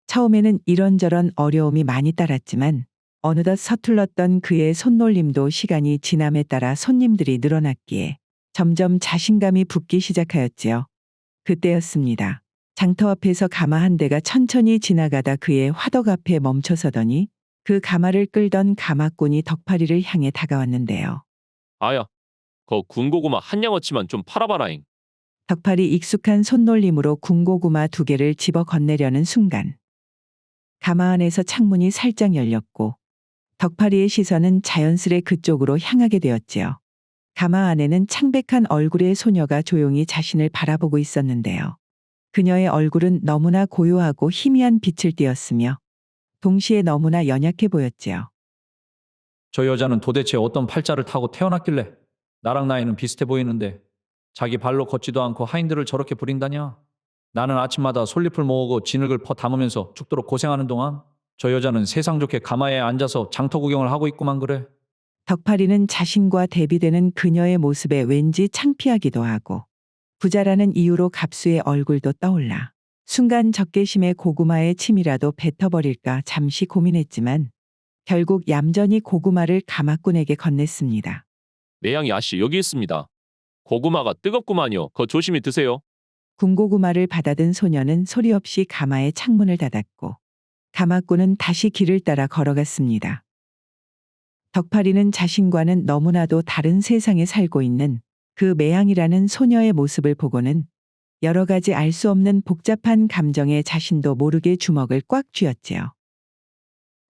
처음에는 이런저런 어려움이 많이 따랐지만 어느덧 서툴렀던 그의 손놀림도 시간이 지남에 따라 손님들이 늘어났기에 점점 자신감이 붙기 시작하였지요. 그때였습니다. 장터 앞에서 가마 한 대가 천천히 지나가다 그의 화덕 앞에 멈춰서더니 그 가마를 끌던 가마꾼이 덕파리를 향해 다가왔는데요.
아야, 거 군고구마 한 양어치만 좀 팔아봐라잉.
덕파리 익숙한 손놀림으로 군고구마 2개를 집어 건네려는 순간 가마 안에서 창문이 살짝 열렸고 덕파리의 시선은 자연스레 그쪽으로 향하게 되었지요. 가마 안에는 창백한 얼굴의 소녀가 조용히 자신을 바라보고 있었는데요. 그녀의 얼굴은 너무나 고요하고 희미한 빛을 띠었으며 동시에 너무나 연약해 보였지요.
저 여자는 도대체 어떤 팔자를 타고 태어났길래 나랑 나이는 비슷해 보이는데 자기 발로 걷지도 않고 하인들을 저렇게 부린다냐? 나는 아침마다 솔잎을 모으고 진흙을 퍼 담으면서 죽도록 고생하는 동안 저 여자는 세상 좋게 가마에 앉아서 장터 구경을 하고 있구만 그래.
덕파리는 자신과 대비되는 그녀의 모습에 왠지 창피하기도 하고 부자라는 이유로 갑수의 얼굴도 떠올라 순간 적개심에 고구마의 침이라도 뱉어버릴까 잠시 고민했지만 결국 얌전히 고구마를 가마꾼에게 건넸습니다.
매양이 아씨 여기 있습니다. 고구마가 뜨겁구만요. 거 조심히 드세요.
군고구마를 받아든 소녀는 소리 없이 가마의 창문을 닫았고 가마꾼은 다시 길을 따라 걸어갔습니다. 덕파리는 자신과는 너무나도 다른 세상에 살고 있는 그 매양이라는 소녀의 모습을 보고는 여러 가지 알 수 없는 복잡한 감정에 자신도 모르게 주먹을 꽉 쥐었지요.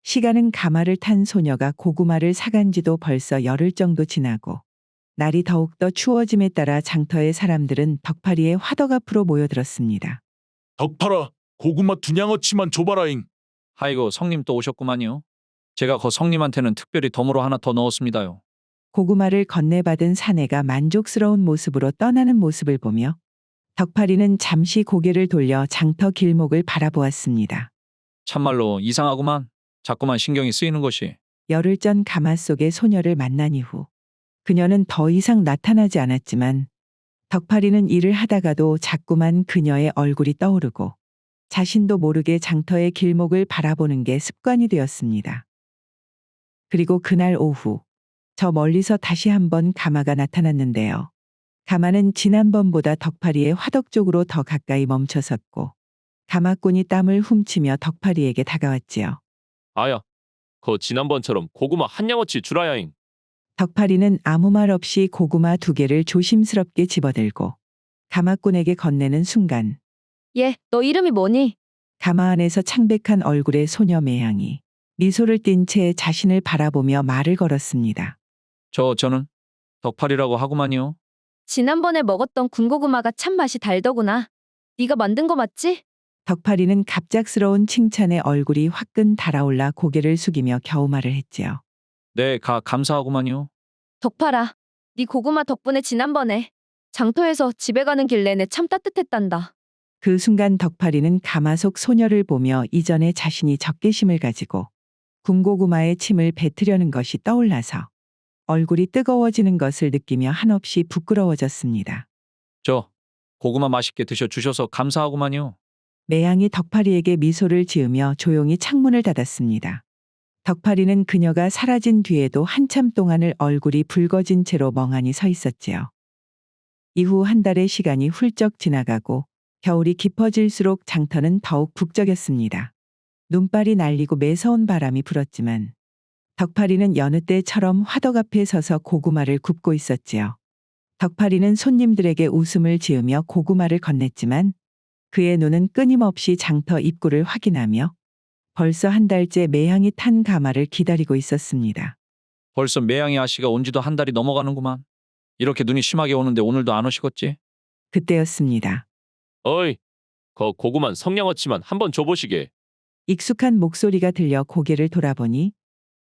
시간은 가마를 탄 소녀가 고구마를 사간 지도 벌써 열흘 정도 지나고 날이 더욱더 추워짐에 따라 장터의 사람들은 덕파리의 화덕 앞으로 모여들었습니다.
덕파라, 고구마 2냥어치만 줘봐라잉.
아이고 성님 또 오셨구만요. 제가 거 성님한테는 특별히 덤으로 하나 더 넣었습니다요.
고구마를 건네받은 사내가 만족스러운 모습으로 떠나는 모습을 보며 덕파리는 잠시 고개를 돌려 장터 길목을 바라보았습니다.
참말로 이상하구만. 자꾸만 신경이 쓰이는 것이.
열흘 전 가마 속의 소녀를 만난 이후 그녀는 더 이상 나타나지 않았지만 덕파리는 일을 하다가도 자꾸만 그녀의 얼굴이 떠오르고 자신도 모르게 장터의 길목을 바라보는 게 습관이 되었습니다. 그리고 그날 오후 저 멀리서 다시 한번 가마가 나타났는데요. 가마는 지난번보다 덕파리의 화덕 쪽으로 더 가까이 멈춰섰고 가마꾼이 땀을 훔치며 덕파리에게 다가왔지요.
아야, 거 지난번처럼 고구마 한 양어치 주라야잉.
덕파리는 아무 말 없이 고구마 2개를 조심스럽게 집어들고 가마꾼에게 건네는 순간
얘, 너 이름이 뭐니?
가마 안에서 창백한 얼굴의 소녀 매양이 미소를 띤 채 자신을 바라보며 말을 걸었습니다.
저는 덕팔이라고 하구만요.
지난번에 먹었던 군고구마가 참 맛이 달더구나. 네가 만든 거 맞지?
덕파리는 갑작스러운 칭찬에 얼굴이 화끈 달아올라 고개를 숙이며 겨우 말을 했지요.
네, 감사하구만요.
덕파라, 네 고구마 덕분에 지난번에 장터에서 집에 가는 길 내내 참 따뜻했단다.
그 순간 덕파리는 가마속 소녀를 보며 이전에 자신이 적개심을 가지고 군고구마에 침을 뱉으려는 것이 떠올라서 얼굴이 뜨거워지는 것을 느끼며 한없이 부끄러워졌습니다.
저 고구마 맛있게 드셔주셔서 감사하구만요.
매양이 덕파리에게 미소를 지으며 조용히 창문을 닫았습니다. 덕파리는 그녀가 사라진 뒤에도 한참 동안을 얼굴이 붉어진 채로 멍하니 서 있었지요. 이후 한 달의 시간이 훌쩍 지나가고 겨울이 깊어질수록 장터는 더욱 북적였습니다. 눈발이 날리고 매서운 바람이 불었지만 덕파리는 여느 때처럼 화덕 앞에 서서 고구마를 굽고 있었지요. 덕파리는 손님들에게 웃음을 지으며 고구마를 건넸지만 그의 눈은 끊임없이 장터 입구를 확인하며 벌써 한 달째 매양이 탄 가마를 기다리고 있었습니다.
벌써 매양이 아씨가 온 지도 한 달이 넘어가는구만. 이렇게 눈이 심하게 오는데 오늘도 안 오시겠지?
그때였습니다.
어이, 거 고구만 성냥어치만 한번 줘보시게.
익숙한 목소리가 들려 고개를 돌아보니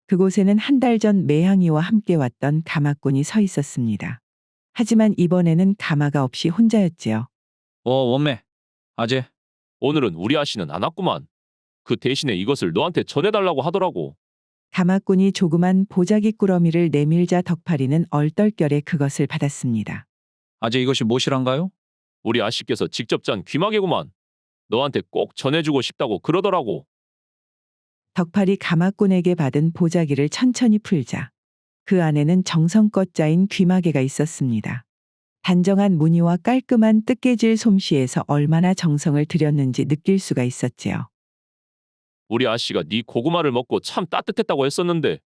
그곳에는 한 달 전 매향이와 함께 왔던 가마꾼이 서 있었습니다. 하지만 이번에는 가마가 없이 혼자였지요.
원매. 아재.
오늘은 우리 아씨는 안 왔구만. 그 대신에 이것을 너한테 전해달라고 하더라고.
가마꾼이 조그만 보자기 꾸러미를 내밀자 덕파리는 얼떨결에 그것을 받았습니다.
아재 이것이 무엇이란가요?
우리 아씨께서 직접 짠 귀마개구만. 너한테 꼭 전해주고 싶다고 그러더라고.
덕팔이 가마꾼에게 받은 보자기를 천천히 풀자 그 안에는 정성껏 짜인 귀마개가 있었습니다. 단정한 무늬와 깔끔한 뜨개질 솜씨에서 얼마나 정성을 들였는지 느낄 수가 있었지요.
우리 아씨가 네 고구마를 먹고 참 따뜻했다고 했었는데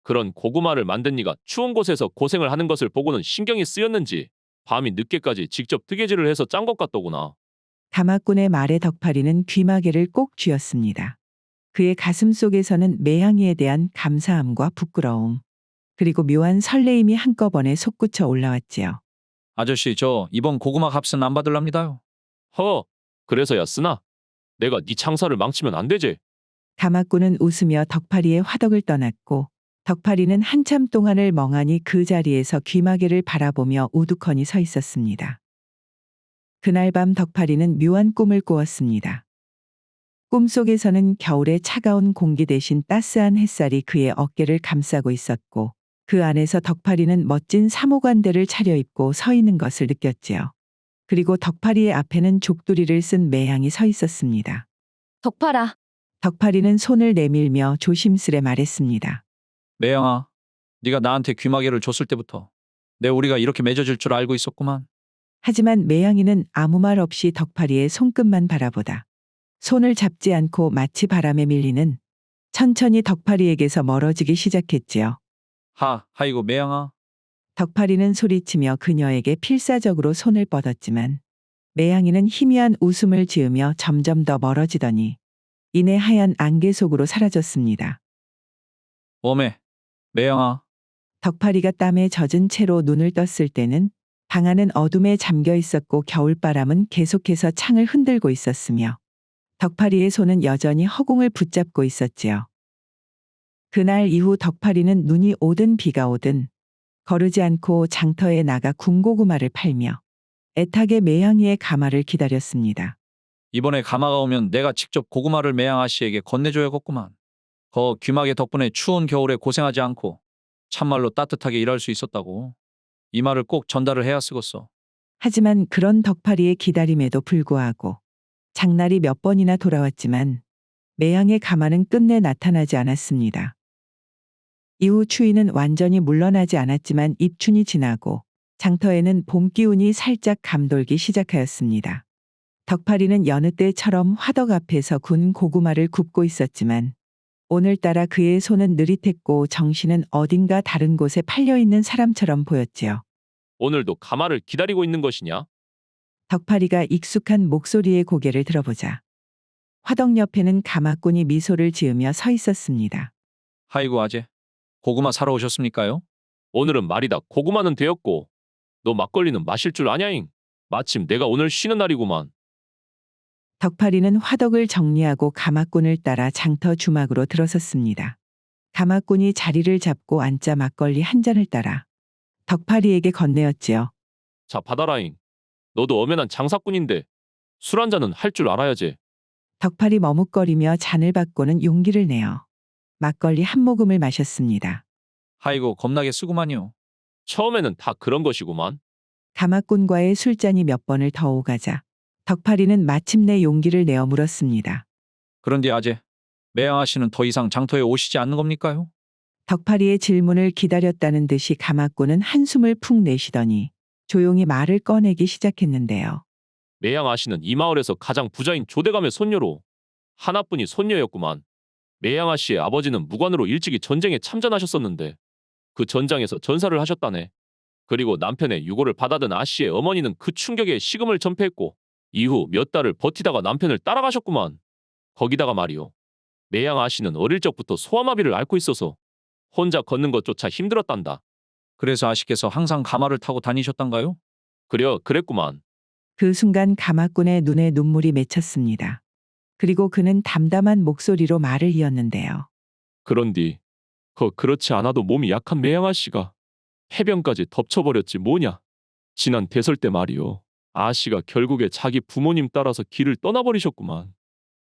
그런 고구마를 만든 네가 추운 곳에서 고생을 하는 것을 보고는 신경이 쓰였는지 밤이 늦게까지 직접 뜨개질을 해서 짠 것 같더구나.
가마꾼의 말에 덕팔이는 귀마개를 꼭 쥐었습니다. 그의 가슴 속에서는 매향이에 대한 감사함과 부끄러움 그리고 묘한 설레임이 한꺼번에 솟구쳐 올라왔지요.
아저씨 저 이번 고구마 값은 안 받을랍니다요.
그래서야 쓰나? 내가 네 장사를 망치면 안 되지.
가마꾼은 웃으며 덕팔이의 화덕을 떠났고 덕팔이는 한참 동안을 멍하니 그 자리에서 귀마개를 바라보며 우두커니 서 있었습니다. 그날 밤 덕팔이는 묘한 꿈을 꾸었습니다. 꿈속에서는 겨울의 차가운 공기 대신 따스한 햇살이 그의 어깨를 감싸고 있었고 그 안에서 덕팔이는 멋진 사모관대를 차려입고 서 있는 것을 느꼈지요. 그리고 덕팔이의 앞에는 족두리를 쓴 매향이 서 있었습니다.
덕팔아,
덕팔이는 손을 내밀며 조심스레 말했습니다.
매양아, 네가 나한테 귀마개를 줬을 때부터 내 우리가 이렇게 맺어질 줄 알고 있었구만.
하지만 매양이는 아무 말 없이 덕팔이의 손끝만 바라보다 손을 잡지 않고 마치 바람에 밀리는 천천히 덕팔이에게서 멀어지기 시작했지요.
하이고 매양아.
덕팔이는 소리치며 그녀에게 필사적으로 손을 뻗었지만 매양이는 희미한 웃음을 지으며 점점 더 멀어지더니 이내 하얀 안개 속으로 사라졌습니다.
매양아.
덕팔이가 땀에 젖은 채로 눈을 떴을 때는 방 안은 어둠에 잠겨 있었고 겨울바람은 계속해서 창을 흔들고 있었으며 덕팔이의 손은 여전히 허공을 붙잡고 있었지요. 그날 이후 덕팔이는 눈이 오든 비가 오든 거르지 않고 장터에 나가 군고구마를 팔며 애타게 매향이의 가마를 기다렸습니다.
이번에 가마가 오면 내가 직접 고구마를 매양 아씨에게 건네줘야겠구만. 귀마개 덕분에 추운 겨울에 고생하지 않고 참말로 따뜻하게 일할 수 있었다고. 이 말을 꼭 전달을 해야 쓰겠어.
하지만 그런 덕팔이의 기다림에도 불구하고 장날이 몇 번이나 돌아왔지만 매향의 가마는 끝내 나타나지 않았습니다. 이후 추위는 완전히 물러나지 않았지만 입춘이 지나고 장터에는 봄 기운이 살짝 감돌기 시작하였습니다. 덕팔이는 여느 때처럼 화덕 앞에서 군 고구마를 굽고 있었지만 오늘따라 그의 손은 느릿했고 정신은 어딘가 다른 곳에 팔려있는 사람처럼 보였지요.
오늘도 가마를 기다리고 있는 것이냐?
덕팔이가 익숙한 목소리의 고개를 들어보자 화덕 옆에는 가마꾼이 미소를 지으며 서 있었습니다.
하이고 아재. 고구마 사러 오셨습니까요?
오늘은 말이다 고구마는 되었고 너 막걸리는 마실 줄 아냐잉? 마침 내가 오늘 쉬는 날이구만.
덕팔이는 화덕을 정리하고 가마꾼을 따라 장터 주막으로 들어섰습니다. 가마꾼이 자리를 잡고 앉자 막걸리 한 잔을 따라 덕팔이에게 건네었지요.
자 받아라잉. 너도 엄연한 장사꾼인데 술 한 잔은 할 줄 알아야지.
덕팔이 머뭇거리며 잔을 받고는 용기를 내어 막걸리 한 모금을 마셨습니다.
하이고 겁나게 쓰구만요.
처음에는 다 그런 것이구만.
가마꾼과의 술잔이 몇 번을 더 오가자 덕팔이는 마침내 용기를 내어 물었습니다.
그런데 아재, 매양 아씨는 더 이상 장터에 오시지 않는 겁니까요?
덕팔이의 질문을 기다렸다는 듯이 가마꾼은 한숨을 푹 내쉬더니 조용히 말을 꺼내기 시작했는데요.
매양 아씨는 이 마을에서 가장 부자인 조대감의 손녀로 하나뿐이 손녀였구만. 매양 아씨의 아버지는 무관으로 일찍이 전쟁에 참전하셨었는데 그 전장에서 전사를 하셨다네. 그리고 남편의 유고를 받아든 아씨의 어머니는 그 충격에 식음을 전폐했고 이후 몇 달을 버티다가 남편을 따라가셨구만. 거기다가 말이오. 매양 아씨는 어릴 적부터 소아마비를 앓고 있어서 혼자 걷는 것조차 힘들었단다.
그래서 아씨께서 항상 가마를 타고 다니셨단가요?
그랬구만.
그 순간 가마꾼의 눈에 눈물이 맺혔습니다. 그리고 그는 담담한 목소리로 말을 이었는데요.
그런디 그렇지 않아도 몸이 약한 매양아씨가 해변까지 덮쳐버렸지 뭐냐. 지난 대설 때 말이요. 아씨가 결국에 자기 부모님 따라서 길을 떠나버리셨구만.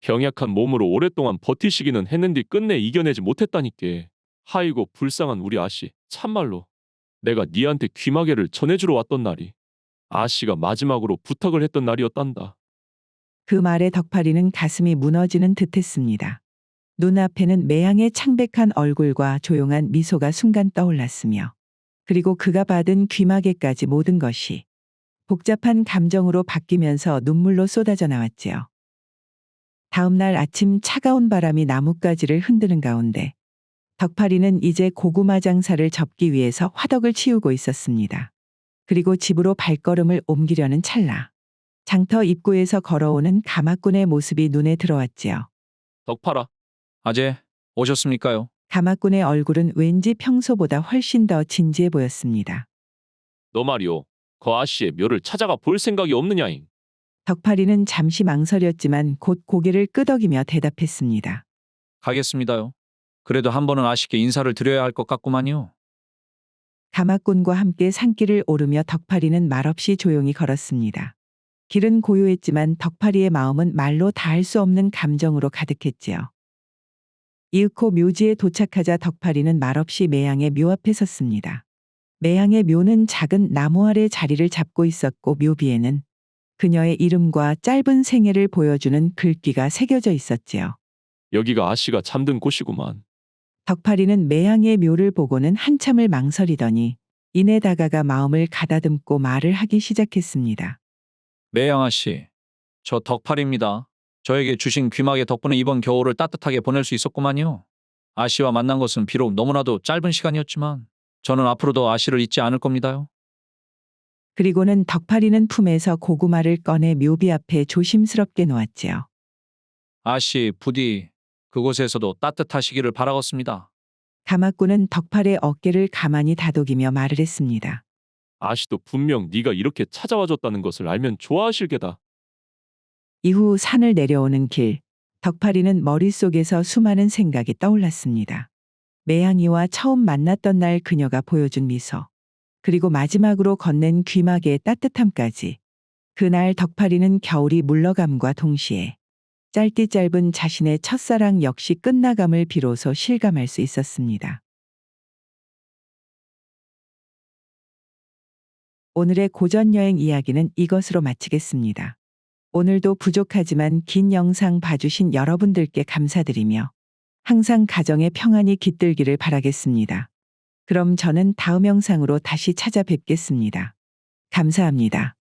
병약한 몸으로 오랫동안 버티시기는 했는데 끝내 이겨내지 못했다니께. 하이고 불쌍한 우리 아씨. 참말로 내가 니한테 귀마개를 전해주러 왔던 날이 아씨가 마지막으로 부탁을 했던 날이었단다.
그 말에 덕파리는 가슴이 무너지는 듯했습니다. 눈앞에는 매양의 창백한 얼굴과 조용한 미소가 순간 떠올랐으며 그리고 그가 받은 귀마개까지 모든 것이 복잡한 감정으로 바뀌면서 눈물로 쏟아져 나왔지요. 다음 날 아침 차가운 바람이 나뭇가지를 흔드는 가운데 덕파리는 이제 고구마 장사를 접기 위해서 화덕을 치우고 있었습니다. 그리고 집으로 발걸음을 옮기려는 찰나 장터 입구에서 걸어오는 가마꾼의 모습이 눈에 들어왔지요.
덕파라.
아재, 오셨습니까요?
가마꾼의 얼굴은 왠지 평소보다 훨씬 더 진지해 보였습니다.
너 말이오. 그 아씨의 묘를 찾아가 볼 생각이 없느냐잉.
덕파리는 잠시 망설였지만 곧 고개를 끄덕이며 대답했습니다.
가겠습니다요. 그래도 한 번은 아씨께 인사를 드려야 할 것 같구만요.
가마꾼과 함께 산길을 오르며 덕파리는 말없이 조용히 걸었습니다. 길은 고요했지만 덕파리의 마음은 말로 다할 수 없는 감정으로 가득했지요. 이윽고 묘지에 도착하자 덕파리는 말없이 매양의 묘 앞에 섰습니다. 매양의 묘는 작은 나무 아래 자리를 잡고 있었고 묘비에는 그녀의 이름과 짧은 생애를 보여주는 글귀가 새겨져 있었지요.
여기가 아씨가 잠든 곳이구만.
덕파리는 매양의 묘를 보고는 한참을 망설이더니 이내 다가가 마음을 가다듬고 말을 하기 시작했습니다.
매양아씨, 저 덕팔입니다. 저에게 주신 귀마개 덕분에 이번 겨울을 따뜻하게 보낼 수 있었구만요. 아씨와 만난 것은 비록 너무나도 짧은 시간이었지만 저는 앞으로도 아씨를 잊지 않을 겁니다요.
그리고는 덕파리는 품에서 고구마를 꺼내 묘비 앞에 조심스럽게 놓았지요.
아씨, 부디 그곳에서도 따뜻하시기를 바라겠습니다.
가마꾼은 덕팔의 어깨를 가만히 다독이며 말을 했습니다.
아씨도 분명 네가 이렇게 찾아와줬다는 것을 알면 좋아하실 게다.
이후 산을 내려오는 길, 덕파리는 머릿속에서 수많은 생각이 떠올랐습니다. 매양이와 처음 만났던 날 그녀가 보여준 미소, 그리고 마지막으로 건넨 귀마개의 따뜻함까지. 그날 덕파리는 겨울이 물러감과 동시에 짧디 짧은 자신의 첫사랑 역시 끝나감을 비로소 실감할 수 있었습니다. 오늘의 고전여행 이야기는 이것으로 마치겠습니다. 오늘도 부족하지만 긴 영상 봐주신 여러분들께 감사드리며 항상 가정의 평안이 깃들기를 바라겠습니다. 그럼 저는 다음 영상으로 다시 찾아뵙겠습니다. 감사합니다.